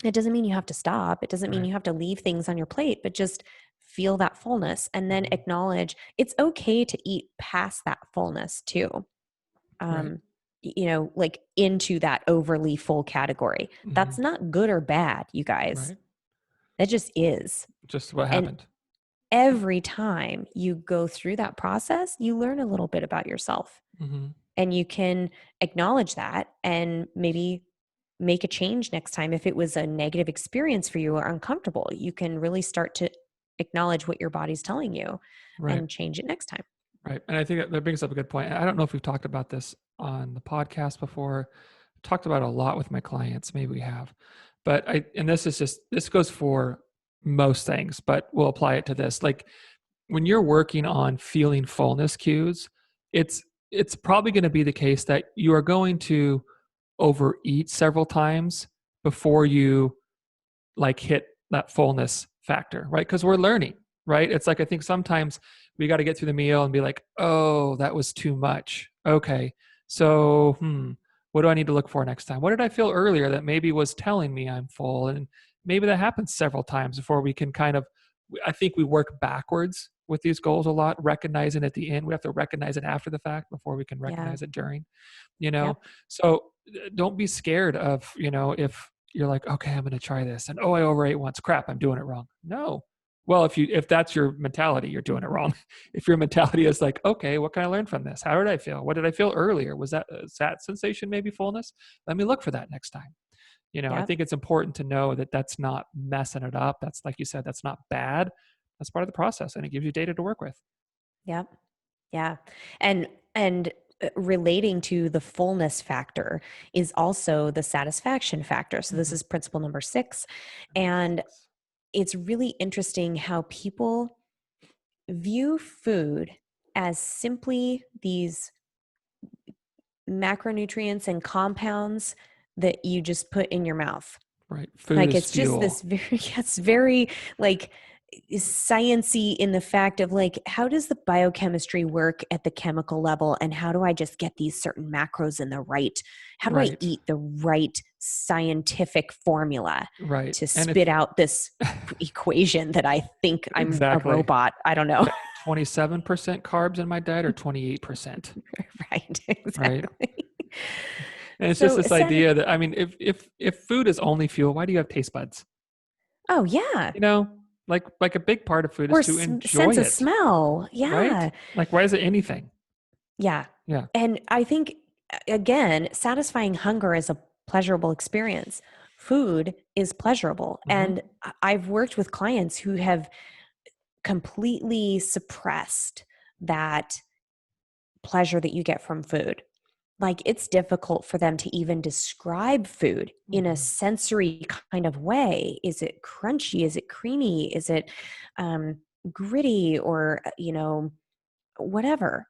It doesn't mean you have to stop. It doesn't mean Right. you have to leave things on your plate, but just feel that fullness and then acknowledge it's okay to eat past that fullness too. Right. Like into that overly full category. That's not good or bad, you guys. Right. That just is. Just what And happened. every time you go through that process, you learn a little bit about yourself. And you can acknowledge that and maybe make a change next time. If it was a negative experience for you or uncomfortable, you can really start to acknowledge what your body's telling you Right. and change it next time. Right. And I think that brings up a good point. I don't know if we've talked about this on the podcast before. Talked about it a lot with my clients. Maybe we have. But this goes for most things, but we'll apply it to this. Like when you're working on feeling fullness cues, it's probably going to be the case that you are going to overeat several times before you like hit that fullness factor, right? Because we're learning, right? It's like I think sometimes we got to get through the meal and be like, oh, that was too much. Okay. So, what do I need to look for next time? What did I feel earlier that maybe was telling me I'm full? And maybe that happens several times before we can kind of, I think we work backwards with these goals a lot, recognizing at the end. We have to recognize it after the fact before we can Yeah. recognize it during, Yep. So don't be scared of, if you're like, okay, I'm going to try this. And oh, I overate once. Crap, I'm doing it wrong. No. Well, if that's your mentality, you're doing it wrong. If your mentality is like, okay, what can I learn from this? How did I feel? What did I feel earlier? Was that sensation maybe fullness? Let me look for that next time. I Yep. think it's important to know that that's not messing it up. That's like you said, that's not bad. That's part of the process, and it gives you data to work with. Yep. Yeah. And relating to the fullness factor is also the satisfaction factor. So this is principle number 6. And it's really interesting how people view food as simply these macronutrients and compounds that you just put in your mouth. Right. Food Like is it's just fuel. this it's very like sciency in the fact of like, how does the biochemistry work at the chemical level, and how do I just get these certain macros in the right, how do I Right. eat the right scientific formula Right. to And if spit out this equation that I think I'm a exactly robot? I don't know. 27% carbs in my diet or 28%. Right. Right. Exactly. And it's just So this set idea that I mean, if food is only fuel, why do you have taste buds? Oh yeah. You know, like a big part of food is Or to enjoy sense of it, smell. right? Yeah. Like why is it anything? Yeah. Yeah. And I think, again, satisfying hunger is a pleasurable experience. Food is pleasurable. Mm-hmm. And I've worked with clients who have completely suppressed that pleasure that you get from food. Like it's difficult for them to even describe food in a Mm-hmm. sensory kind of way. Is it crunchy? Is it creamy? Is it gritty or, whatever?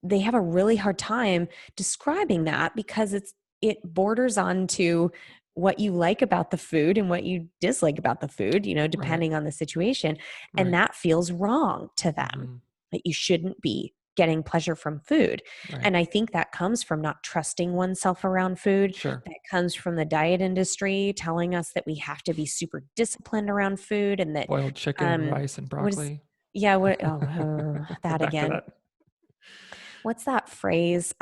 they have a really hard time describing that because it borders on to what you like about the food and what you dislike about the food, depending on the situation. And that feels wrong to them, that you shouldn't be getting pleasure from food. And I think that comes from not trusting oneself around food. Sure. That comes from the diet industry telling us that we have to be super disciplined around food, and that boiled chicken, rice, and broccoli. That again. That. What's that phrase?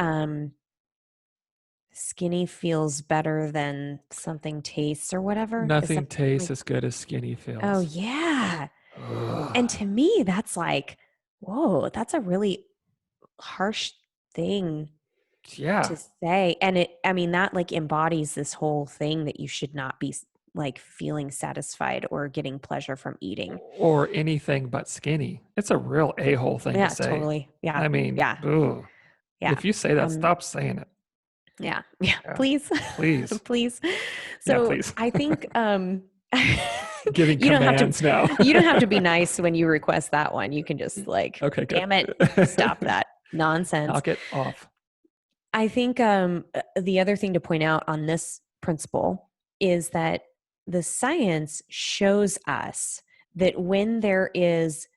Skinny feels better than something tastes or whatever. Nothing tastes as good as skinny feels. Oh yeah. Ugh. And to me, that's like, whoa, that's a really harsh thing to say. And that like embodies this whole thing that you should not be like feeling satisfied or getting pleasure from eating. Or anything but skinny. It's a real a-hole thing to say. Totally. Yeah. I mean, ugh. Yeah. If you say that, stop saying it. Yeah. Please. Please. Please. So please. I think giving commands now. You don't have to be nice when you request that one. You can just like, okay, damn it, stop that nonsense. Knock it off. I think the other thing to point out on this principle is that the science shows us that when there is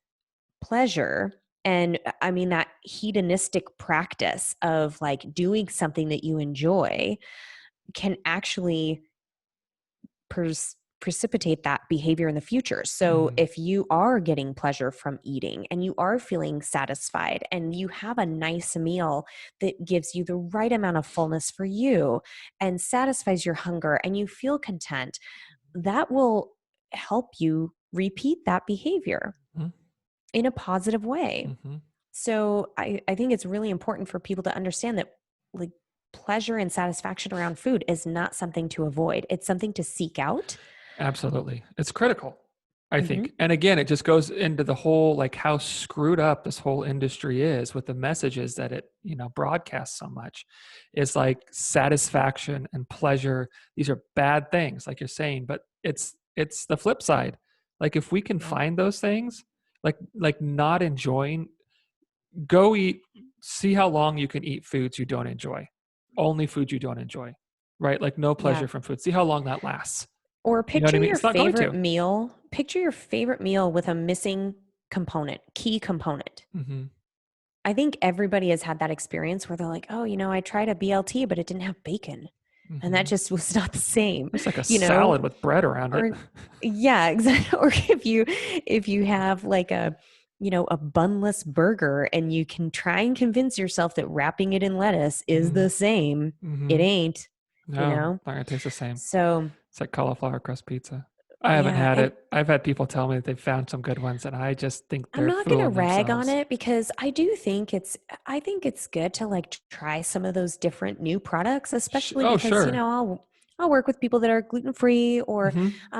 pleasure, and I mean that hedonistic practice of like doing something that you enjoy, can actually precipitate that behavior in the future. So if you are getting pleasure from eating and you are feeling satisfied and you have a nice meal that gives you the right amount of fullness for you and satisfies your hunger and you feel content, that will help you repeat that behavior in a positive way. So I think it's really important for people to understand that like pleasure and satisfaction around food is not something to avoid. It's something to seek out. Absolutely. It's critical, I think. And again, it just goes into the whole, like how screwed up this whole industry is with the messages that it, broadcasts so much. It's like satisfaction and pleasure. These are bad things, like you're saying, but it's the flip side. Like if we can find those things, like not enjoying, go eat, see how long you can eat foods you don't enjoy. Only food you don't enjoy, right? Like no pleasure from food. See how long that lasts. Or picture your favorite meal. Picture your favorite meal with a missing component, key component. I think everybody has had that experience where they're like, oh, I tried a BLT, but it didn't have bacon. And that just was not the same. It's like a salad with bread around it. Yeah, exactly. Or if you have like a bunless burger and you can try and convince yourself that wrapping it in lettuce is the same, it ain't. No, not gonna taste the same. So it's like cauliflower crust pizza. I haven't had it. I've had people tell me that they've found some good ones, and I just think they're. I'm not going to rag on it because I do think I think it's good to like try some of those different new products, especially because I'll work with people that are gluten-free or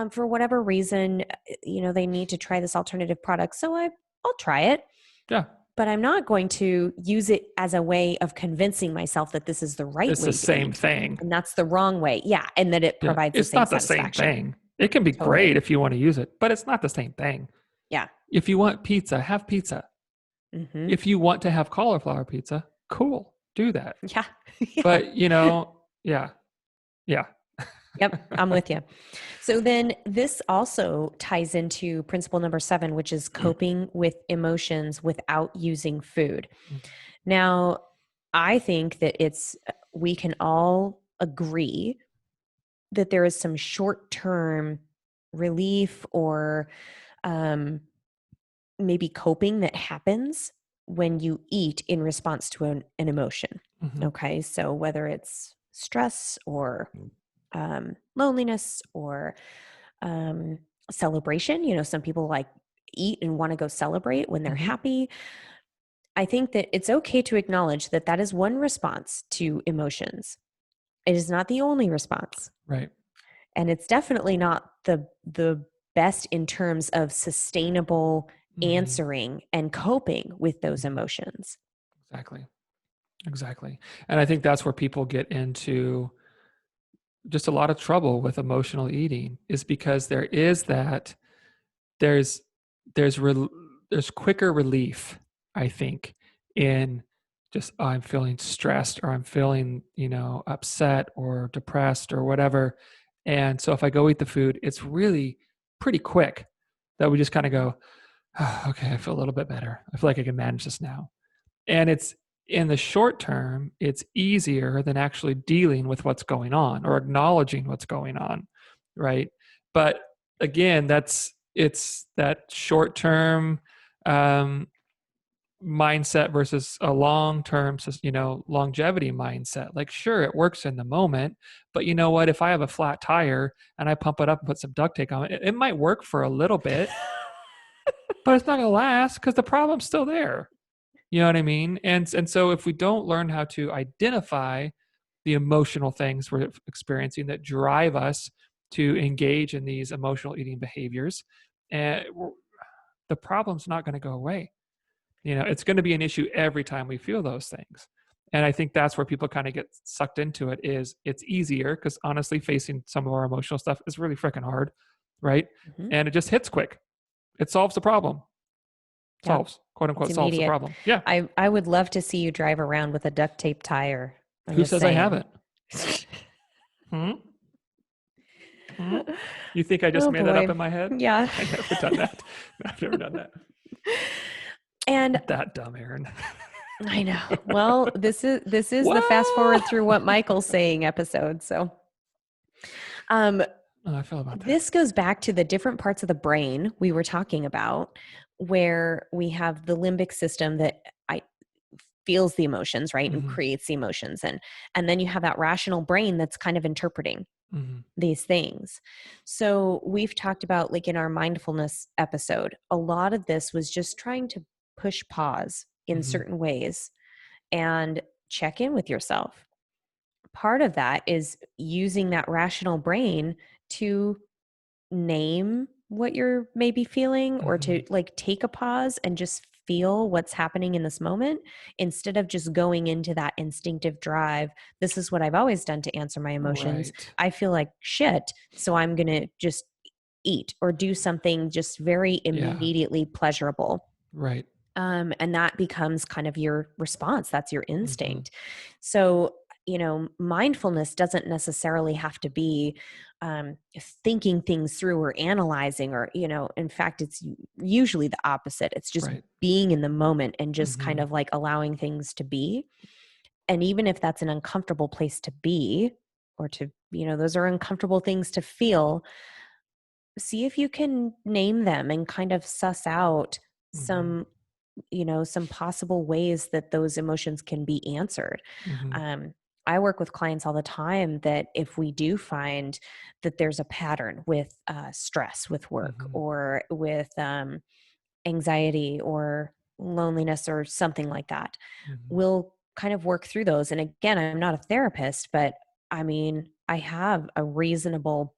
for whatever reason, they need to try this alternative product. So I'll try it. Yeah. But I'm not going to use it as a way of convincing myself that this is the right way. It's the same thing. And that's the wrong way. Yeah. And that it provides the same satisfaction. It's not the same thing. It can be great if you want to use it, but it's not the same thing. Yeah. If you want pizza, have pizza. If you want to have cauliflower pizza, cool. Do that. Yeah. But, yeah. Yep, I'm with you. So then this also ties into principle number 7, which is coping with emotions without using food. Now, I think that we can all agree that there is some short-term relief or maybe coping that happens when you eat in response to an emotion. Okay, so whether it's stress or loneliness or celebration. Some people like eat and want to go celebrate when they're happy. I think that it's okay to acknowledge that that is one response to emotions. It is not the only response. Right. And it's definitely not the best in terms of sustainable answering and coping with those emotions. Exactly. And I think that's where people get into just a lot of trouble with emotional eating, is because there's quicker relief, I think, in just, oh, I'm feeling stressed, or I'm feeling, upset or depressed or whatever. And so if I go eat the food, it's really pretty quick that we just kind of go, oh, okay, I feel a little bit better. I feel like I can manage this now. And it's in the short term, it's easier than actually dealing with what's going on or acknowledging what's going on. Right. But again, it's that short term um, mindset versus a long-term, longevity mindset. Like, sure, it works in the moment, but you know what? If I have a flat tire and I pump it up and put some duct tape on it, it might work for a little bit, but it's not going to last because the problem's still there. You know what I mean? And so if we don't learn how to identify the emotional things we're experiencing that drive us to engage in these emotional eating behaviors, uh, the problem's not going to go away. It's going to be an issue every time we feel those things. And I think that's where people kind of get sucked into it. Is it's easier because honestly, facing some of our emotional stuff is really freaking hard, right? Mm-hmm. And it just hits quick. It solves the problem. Yeah. Solves, quote It's unquote, solves the immediate. problem. Yeah. I would love to see you drive around with a duct tape tire. I'm Who just says I saying. haven't? Hmm? Hmm? You think I just Oh made that up boy. in my head? Yeah. I never done that. I've never done that. And That dumb, Erin. I know. Well, this is the fast forward What? through what Michael's saying episode. So um Oh, I feel about that. this goes back to the different parts of the brain we were talking about, where we have the limbic system that I feels the emotions, right, and Mm-hmm. creates the emotions, and then you have that rational brain that's kind of interpreting Mm-hmm. these things. So we've talked about, like, in our mindfulness episode, a lot of this was just trying to push pause in Mm-hmm. certain ways and check in with yourself. Part of that is using that rational brain to name what you're maybe feeling, or Mm-hmm. to, like, take a pause and just feel what's happening in this moment, instead of just going into that instinctive drive. This is what I've always done to answer my emotions. Right. I feel like shit, so I'm going to just eat or do something just very Yeah. immediately pleasurable. Right. And that becomes kind of your response. That's your Mm-hmm. instinct. So, mindfulness doesn't necessarily have to be thinking things through or analyzing, or, in fact, it's usually the opposite. It's just Right. being in the moment and just kind Mm-hmm. of like allowing things to be. And even if that's an uncomfortable place to be, or to, those are uncomfortable things to feel, see if you can name them and kind of suss out Mm-hmm. some possible ways that those emotions can be answered. Mm-hmm. um, I work with clients all the time that if we do find that there's a pattern with stress with work, Mm-hmm. or with anxiety or loneliness or something like that, Mm-hmm. we'll kind of work through those. And again, I'm not a therapist, but I mean, I have a reasonable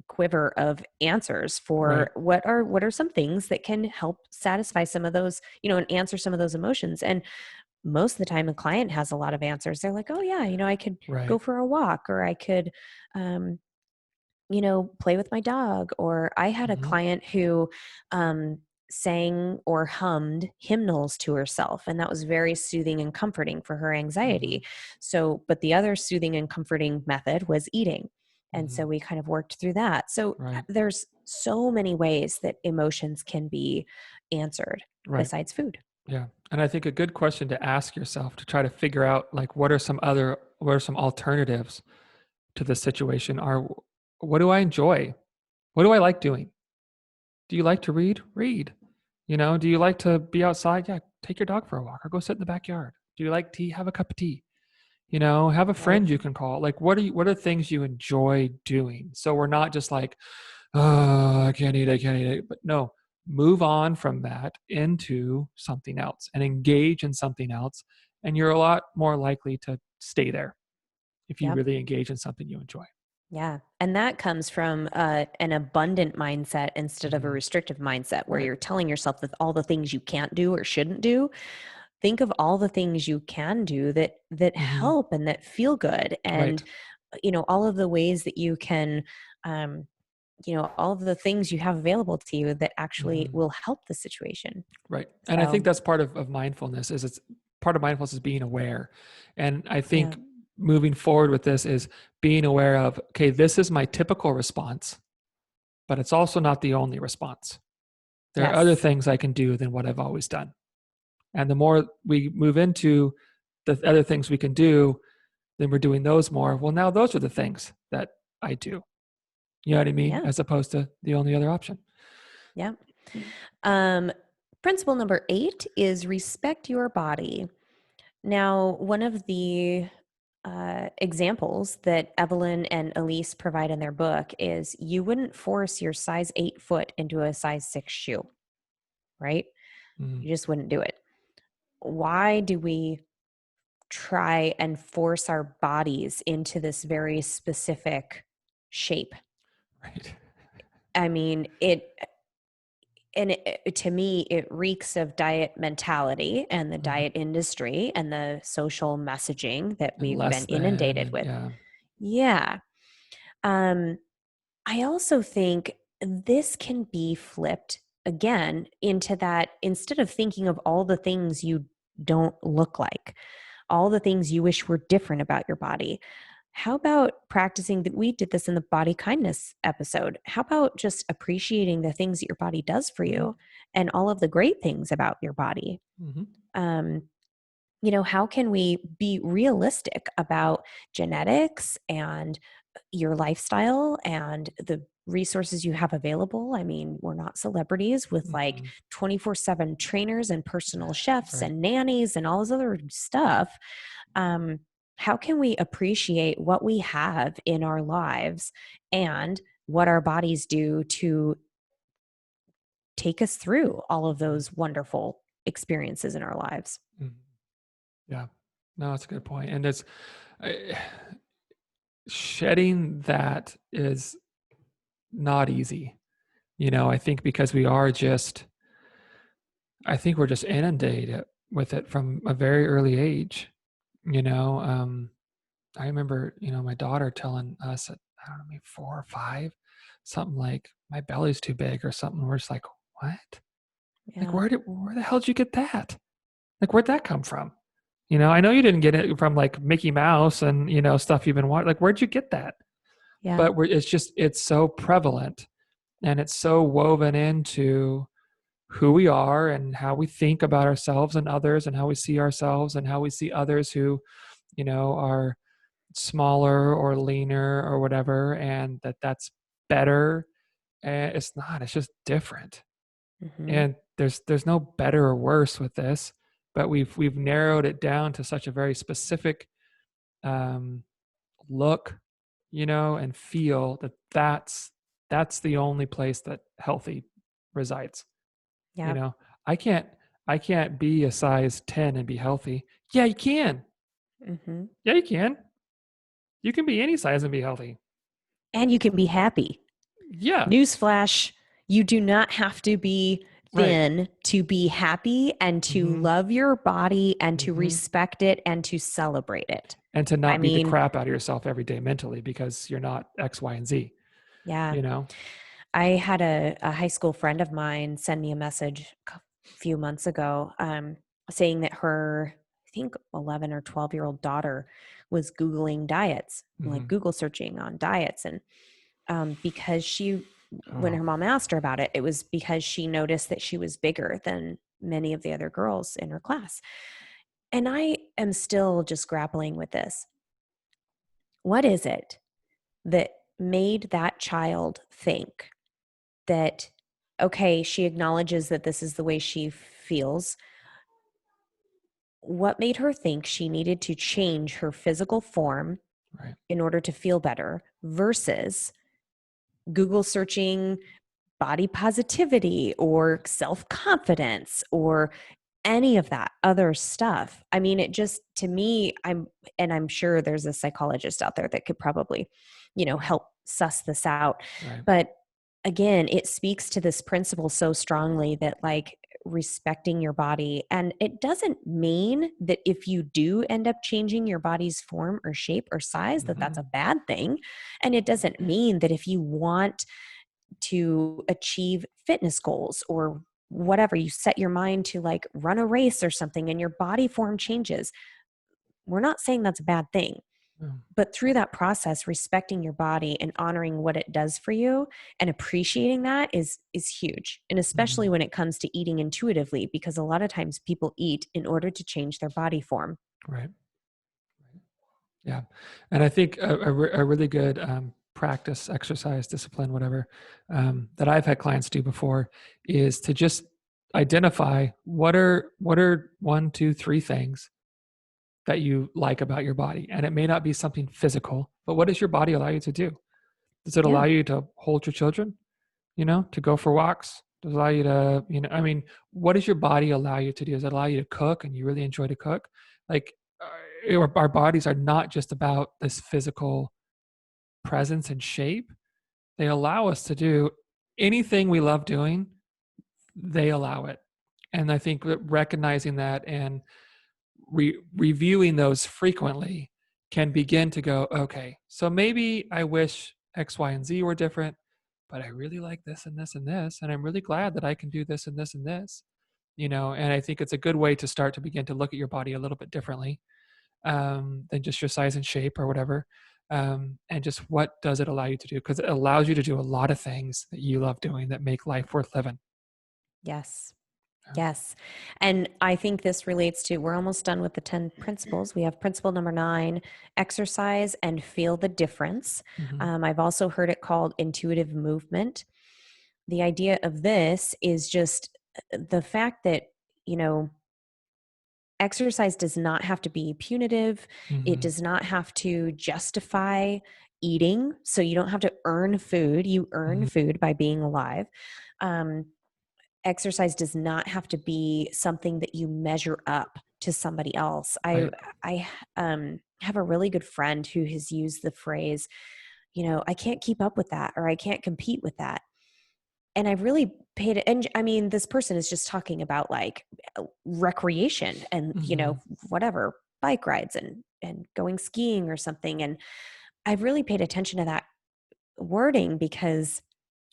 quiver of answers Right. for what are some things that can help satisfy some of those, and answer some of those emotions. And most of the time, a client has a lot of answers. They're like, oh yeah, I could go Right. for a walk, or I could um, play with my dog. Or I had a Mm-hmm. client who sang or hummed hymnals to herself, and that was very soothing and comforting for her Mm-hmm. anxiety. So, but the other soothing and comforting method was eating. And Mm-hmm. so we kind of worked through that. So Right. there's so many ways that emotions can be answered Right. besides food. Yeah. And I think a good question to ask yourself to try to figure out, like, what are some alternatives to this situation are, what do I enjoy? What do I like doing? Do you like to read? Read. Do you like to be outside? Yeah, take your dog for a walk or go sit in the backyard. Do you like tea? Have a cup of tea. Have a Right. friend you can call. Like, what are things you enjoy doing? So we're not just like, oh, I can't eat, I can't eat it. But no, move on from that into something else and engage in something else. And you're a lot more likely to stay there if you Yeah. really engage in something you enjoy. Yeah. And that comes from an abundant mindset instead of a Mm-hmm. restrictive mindset, where Right. you're telling yourself that all the things you can't do or shouldn't do. Think of all the things you can do that Mm-hmm. help and that feel good. And Right. all of the ways that you can, um, all of the things you have available to you that actually Mm-hmm. will help the situation. Right. And I think So that's part of mindfulness is it's part of mindfulness is being aware. And I Yeah. think moving forward with this is being aware of, okay, this is my typical response, but it's also not the only response. There are other Yes. things I can do than what I've always done. And the more we move into the other things we can do, then we're doing those more. Well, now those are the things that I do. You know what I mean? Yeah. As opposed to the only other option. Yeah. Um, Principle number 8 is respect your body. Now, one of the examples that Evelyn and Elise provide in their book is you wouldn't force your size 8 foot into a size 6 shoe, right? Mm, You just wouldn't do it. Why do we try and force our bodies into this very specific shape? right. I mean, to me, it reeks of diet mentality and the Mm. diet industry and the social messaging that And we've less been than, inundated and with. yeah. Yeah. Um, I also think this can be flipped again into that instead of thinking of all the things you don't look like, all the things you wish were different about your body. How about practicing that? We did this in the body kindness episode. How about just appreciating the things that your body does for Mm-hmm. you and all of the great things about your body? Mm-hmm. Um, how can we be realistic about genetics and your lifestyle and the resources you have available? I mean, we're not celebrities with like Mm-hmm. 24/7 trainers and personal chefs Right. and nannies and all this other stuff. Um, how can we appreciate what we have in our lives and what our bodies do to take us through all of those wonderful experiences in our lives? Mm-hmm. Yeah. No, that's a good point. And it's I, shedding that is not easy. I think because I think we're just inundated with it from a very early age. You know, um, I remember, my daughter telling us at, I don't know, maybe 4 or 5, something like, my belly's too big or something. We're just like, what? Like, Yeah. where the hell did you get that? Like, where'd that come from? I know you didn't get it from like Mickey Mouse and, stuff you've been watching. Like, where'd you get that? Yeah. But it's so prevalent and it's so woven into who we are and how we think about ourselves and others and how we see ourselves and how we see others who, are smaller or leaner or whatever, and that's better. And it's not, it's just different. Hmm. And there's no better or worse with this, but we've narrowed it down to such a very specific um, look, and feel that's the only place that healthy resides. you Yeah. know i can't I can't be a size 10 and be healthy. Yeah, you can. Hmm. Yeah, you can be any size and be healthy. And you can be happy. Yeah. Newsflash, you do not have to be Right. thin to be happy and to Mm-hmm. love your body and to Mm-hmm. respect it and to celebrate it. And to I not beat the mean, crap out of yourself every day mentally because you're not X, Y, and Z. yeah. You know. I had a high school friend of mine send me a message a few months ago saying that her, I think, 11 or 12-year-old daughter was Googling diets, like Mm-hmm. Google searching on diets. And because when Oh. her mom asked her about it, it was because she noticed that she was bigger than many of the other girls in her class. And I am still just grappling with this. What is it that made that child think that, okay, she acknowledges that this is the way she feels? What made her think she needed to change her physical form Right. in order to feel better versus Google searching body positivity or self confidence or any of that other stuff? I mean, it just, to me, I'm sure there's a psychologist out there that could probably, help suss this out. Right. But again, it speaks to this principle so strongly that, like, respecting your body. And it doesn't mean that if you do end up changing your body's form or shape or size, that Mm-hmm. that's a bad thing. And it doesn't mean that if you want to achieve fitness goals or whatever, you set your mind to like run a race or something and your body form changes. We're not saying that's a bad thing. Yeah. But through that process, respecting your body and honoring what it does for you and appreciating that is huge. And especially Mhm. when it comes to eating intuitively, because a lot of times people eat in order to change their body form. Right. Yeah. And I think a really good practice, exercise, discipline, whatever, that I've had clients do before is to just identify what are one, two, three things that you like about your body. And it may not be something physical, but what does your body allow you to do? Does it Yeah. allow you to hold your children, to go for walks? Does it allow you to, I mean, what does your body allow you to do? Does it allow you to cook and you really enjoy to cook? Like, our bodies are not just about this physical presence and shape. They allow us to do anything we love doing, they allow it. And I think that recognizing that and reviewing those frequently can begin to go, okay, so maybe I wish X, Y, and Z were different, but I really like this and this and this. And I'm really glad that I can do this and this and this, and I think it's a good way to start to begin to look at your body a little bit differently than just your size and shape or whatever. And just what does it allow you to do? Because it allows you to do a lot of things that you love doing that make life worth living. Yes. Yeah. Yes. And I think this relates to, we're almost done with the 10 principles. We have principle number 9, exercise and feel the difference. Mm-hmm. I've also heard it called intuitive movement. The idea of this is just the fact that, you know, exercise does not have to be punitive. It Mm-hmm. does not have to justify eating. So you don't have to earn food. You earn Mm-hmm. food by being alive. Um, Exercise does not have to be something that you measure up to somebody else. Right. I have a really good friend who has used the phrase, I can't keep up with that, or I can't compete with that. And I've really paid, and I mean, this person is just talking about like recreation and, Mm-hmm. whatever, bike rides and going skiing or something. And I've really paid attention to that wording because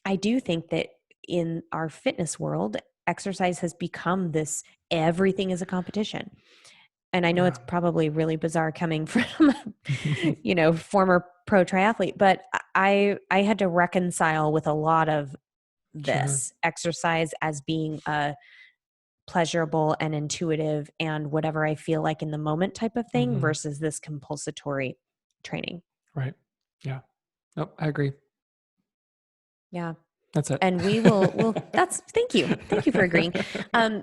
I do think that in our fitness world, exercise has become this everything is a competition. And I know Yeah. it's probably really bizarre coming from, former pro triathlete, but I had to reconcile with a lot of Sure. this exercise as being a pleasurable and intuitive and whatever I feel like in the moment type of thing Mm-hmm. versus this compulsory training. Right. Yeah. Nope. I agree. Yeah. That's it. And we'll that's thank you. Thank you for agreeing.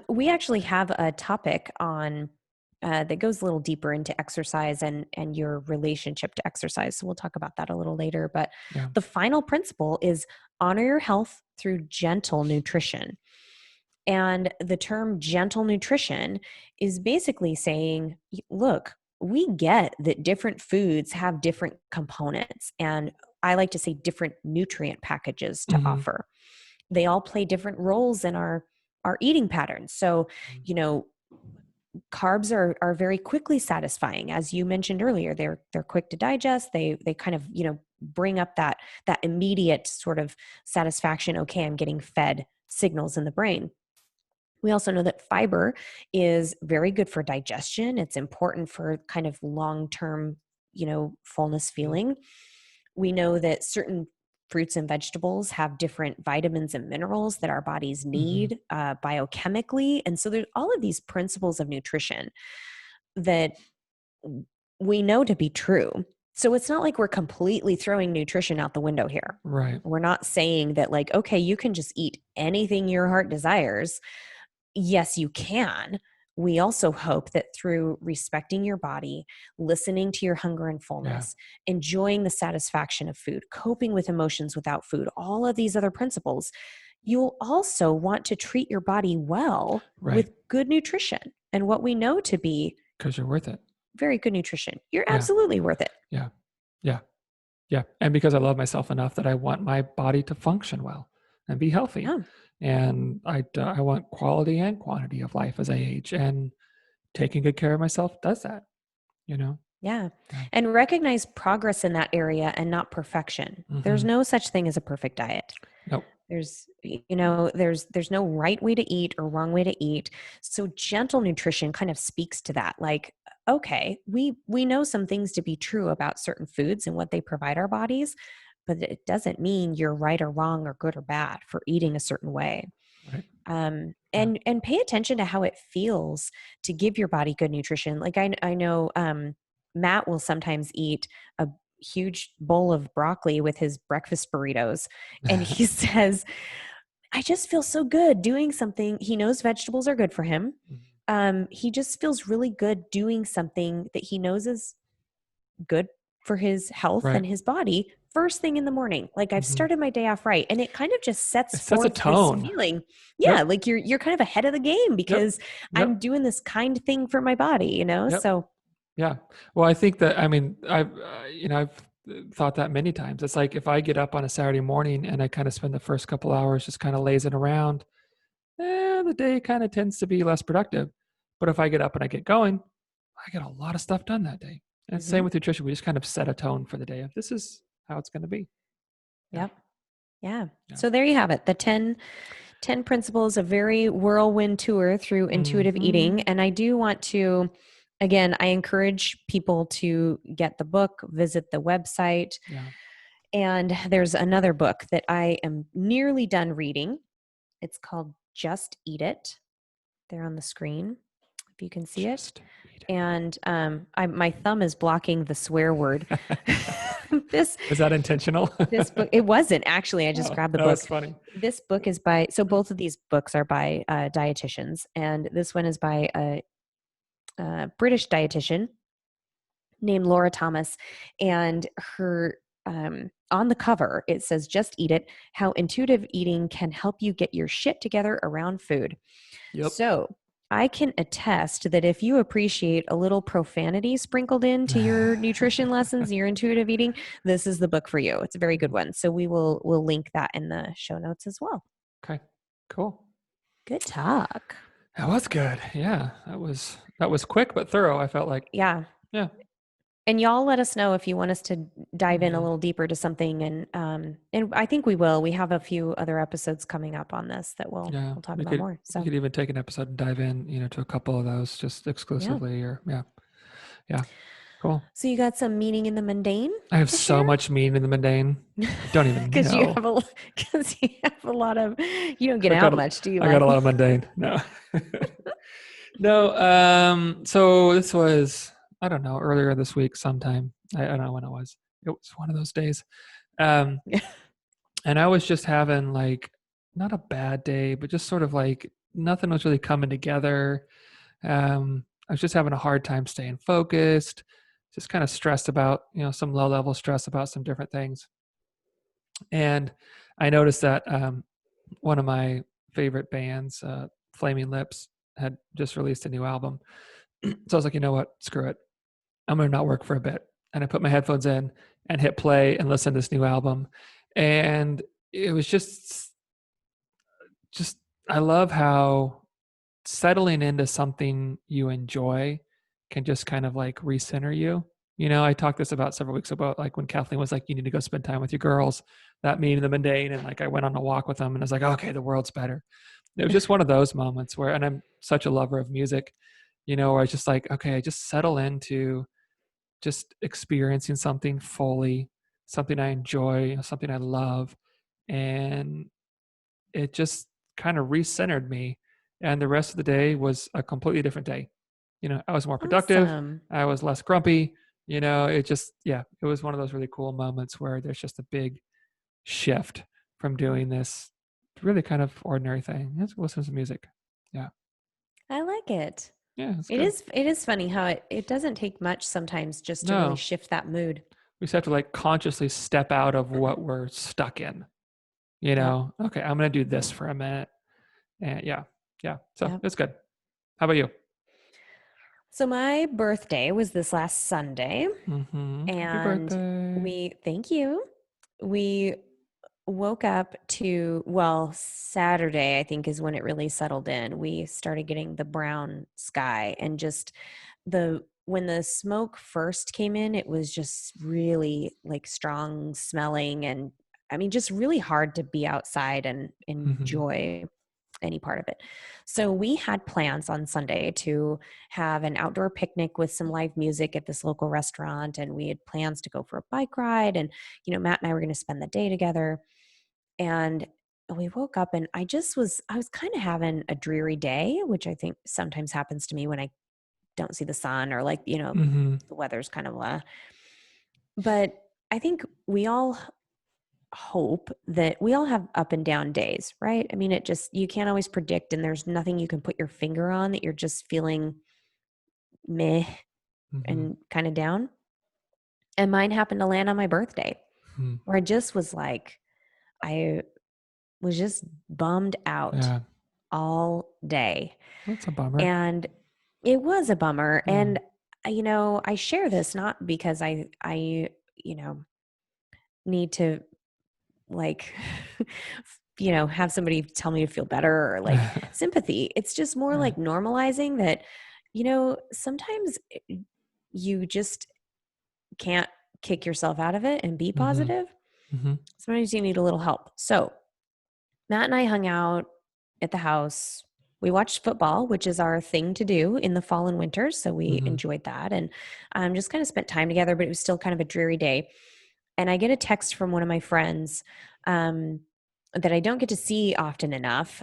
We actually have a topic on that goes a little deeper into exercise and your relationship to exercise. So we'll talk about that a little later. But Yeah. the final principle is honor your health through gentle nutrition. And the term gentle nutrition is basically saying, look, we get that different foods have different components, and I like to say different nutrient packages to Mm-hmm. offer. They all play different roles in our eating patterns. So, you know, carbs are very quickly satisfying, as you mentioned earlier. They're quick to digest. They kind of bring up that immediate sort of satisfaction. Okay, I'm getting fed signals in the brain. We also know that fiber is very good for digestion. It's important for kind of long-term, fullness feeling. We know that certain fruits and vegetables have different vitamins and minerals that our bodies Mm-hmm. need biochemically. And so there's all of these principles of nutrition that we know to be true. So it's not like we're completely throwing nutrition out the window here. Right. We're not saying that, like, okay, you can just eat anything your heart desires. Yes, you can. We also hope that through respecting your body, listening to your hunger and Yeah. fullness, enjoying the satisfaction of food, coping with emotions without food, all of these other principles, you'll also want to treat your body well Right. with good nutrition and what we know to be Because you're worth it. very good nutrition. You're Yeah. absolutely worth it. Yeah. Yeah. Yeah. And because I love myself enough that I want my body to function well and be healthy. Yeah. And I want quality and quantity of life as I age. And taking good care of myself does that, you know? Yeah. Yeah. And recognize progress in that area and not perfection. There's Mm-hmm. no such thing as a perfect diet. Nope. There's no right way to eat or wrong way to eat. So gentle nutrition kind of speaks to that. Like, okay, we know some things to be true about certain foods and what they provide our bodies, but it doesn't mean you're right or wrong or good or bad for eating a certain way. Right. Yeah. And pay attention to how it feels to give your body good nutrition. Like I know Matt will sometimes eat a huge bowl of broccoli with his breakfast burritos, and he says, I just feel so good doing something. He knows vegetables are good for him. He just feels really good doing something that he knows is good for his health Right. and his body first thing in the morning. Like, I've started my day off right, and it kind of just sets It sets a forth this tone. feeling. Yeah, Yep. like you're kind of ahead of the game Yep. because I'm Yep. doing this kind thing for my body, Yep. So Yeah. Well, I think that, I mean, I've thought that many times. It's like if I get up on a Saturday morning and I kind of spend the first couple hours just kind of lazing around, the day kind of tends to be less productive. But if I get up and I get going, I get a lot of stuff done that day. And same mhm. with nutrition. We just kind of set a tone for the day of this is how it's going to be. Yeah. Yep. Yeah. Yeah. So there you have it. The 10 principles, a very whirlwind tour through intuitive eating. Hmm. And I do want to, again, I encourage people to get the book, visit the website. Yeah. And there's another book that I am nearly done reading. It's called Just Eat It. There on the screen, if you can see it. Just eat And my thumb is blocking the swear word. it. this Was that intentional? this book, it wasn't actually. I just Oh, grabbed the no, book. that's funny. This book is by, so both of these books are by dietitians, and this one is by a British dietitian named Laura Thomas, and her on the cover it says "Just Eat It: How Intuitive Eating Can Help You Get Your Shit Together Around Food." Yep. So I can attest that if you appreciate a little profanity sprinkled into your nutrition lessons, your intuitive eating, this is the book for you. It's a very good one. So we'll link that in the show notes as well. Okay. Cool. Good talk. That was good. Yeah. That was quick but thorough, I felt like. Yeah. Yeah. And y'all let us know if you want us to dive in a Mhm. little deeper to something, and I think we will. We have a few other episodes coming up on this that Yeah. we'll talk We about could more. we So could even take an episode and dive in, to a couple of those just yeah. exclusively or yeah. Yeah. Cool. So you got some meaning in the mundane I have to so share? much mean in the mundane. You don't even Because know. you have a lot of, you don't get I got out a, much, do you, I got a lot Lenny? of mundane. No. No, so this was, I don't know, earlier this week sometime. I don't know when it was. It was one of those days. Um, and I was just having like not a bad day, but just sort of like nothing was really coming together. I was just having a hard time staying focused, just kind of stressed about, some low level stress about some different things. And I noticed that one of my favorite bands, Flaming Lips, had just released a new album. So I was like, you know what? Screw it. I'm going to not work for a bit. And I put my headphones in and hit play and listen to this new album. And it was just, I love how settling into something you enjoy can just kind of like recenter you. I talked this about several weeks about like when Kathleen was like, you need to go spend time with your girls, that mean the mundane. And like I went on a walk with them and I was like, okay, the world's better. It was just one of those moments where, and I'm such a lover of music, where I was just like, okay, I just settle into just experiencing something fully, something I enjoy, something I love. And it just kind of recentered me. And the rest of the day was a completely different day. I was more productive. Awesome. I was less grumpy. It just, yeah, it was one of those really cool moments where there's just a big shift from doing this really kind of ordinary thing. Let's listen to some music. Yeah. I like it. Yeah, it's It good. is funny how it doesn't take much sometimes just to really No, shift that mood. we just have to like consciously step out of what we're stuck in. Yep. Okay, I'm going to do this for a minute. And yeah, yeah. So Yep. it's good. How about you? So my birthday was this last Sunday, Happy and birthday. thank you. We woke up to, well, Saturday, I think is when it really settled in. We started getting the brown sky, and just when the smoke first came in, it was just really like strong smelling, and I mean, just really hard to be outside and enjoy any part of it. So we had plans on Sunday to have an outdoor picnic with some live music at this local restaurant. And we had plans to go for a bike ride. And, Matt and I were going to spend the day together. And we woke up and I was kind of having a dreary day, which I think sometimes happens to me when I don't see the sun or like, the weather's kind of blah. But I think we all hope that we all have up and down days, right? I mean, you can't always predict, and there's nothing you can put your finger on that you're just feeling meh and kind of down. And mine happened to land on my birthday where I just was like, I was just bummed out all day. That's a bummer. And it was a bummer. And, I share this not because I need to like, have somebody tell me to feel better or like sympathy. It's just more like normalizing that, sometimes you just can't kick yourself out of it and be positive. Sometimes you need a little help. So Matt and I hung out at the house. We watched football, which is our thing to do in the fall and winter. So we enjoyed that and just kind of spent time together, but it was still kind of a dreary day. And I get a text from one of my friends that I don't get to see often enough.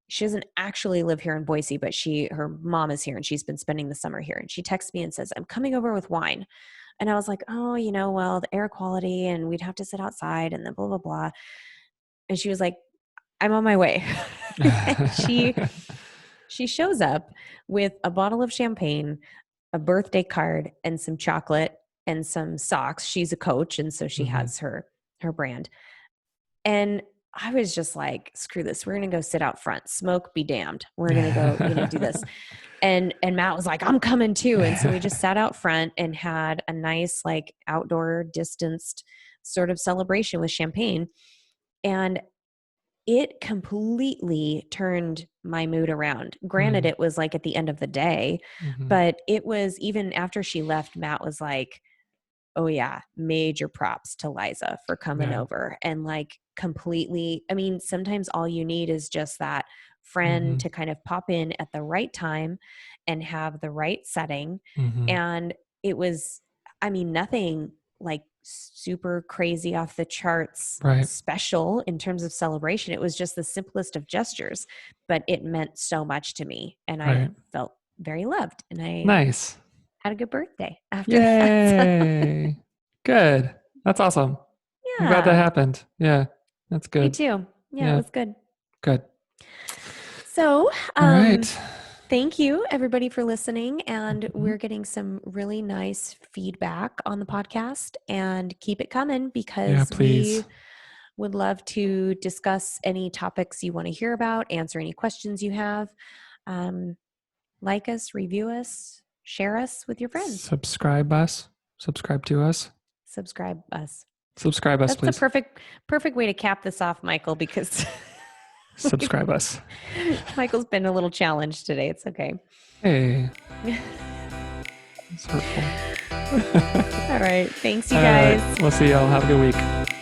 She doesn't actually live here in Boise, but her mom is here and she's been spending the summer here. And she texts me and says, I'm coming over with wine. And I was like, oh, well, the air quality and we'd have to sit outside and then blah, blah, blah. And she was like, I'm on my way. She shows up with a bottle of champagne, a birthday card, and some chocolate and some socks. She's a coach, and so she has her brand. And I was just like, screw this. We're going to go sit out front. Smoke be damned. We're going to go, do this. And Matt was like, I'm coming too. And so we just sat out front and had a nice, like outdoor distanced sort of celebration with champagne. And it completely turned my mood around. Granted, it was like at the end of the day, but it was even after she left, Matt was like, oh yeah, major props to Liza for coming over and like completely, I mean, sometimes all you need is just that friend to kind of pop in at the right time and have the right setting. And it was, I mean, nothing like super crazy off the charts special in terms of celebration. It was just the simplest of gestures, but it meant so much to me. And I felt very loved. And I had a good birthday after that. Good. That's awesome. Yeah. I'm glad that happened. Yeah. That's good. Me too. Yeah. It was good. Good. So, all right. Thank you everybody for listening. And we're getting some really nice feedback on the podcast, and keep it coming because we would love to discuss any topics you want to hear about, answer any questions you have. Like us, review us, share us with your friends. Subscribe to us. Subscribe us, please. That's the perfect way to cap this off, Michael, because subscribe us. Michael's been a little challenged today. It's okay. Hey. It's hurtful. All right. Thanks, you guys. We'll see y'all. Have a good week.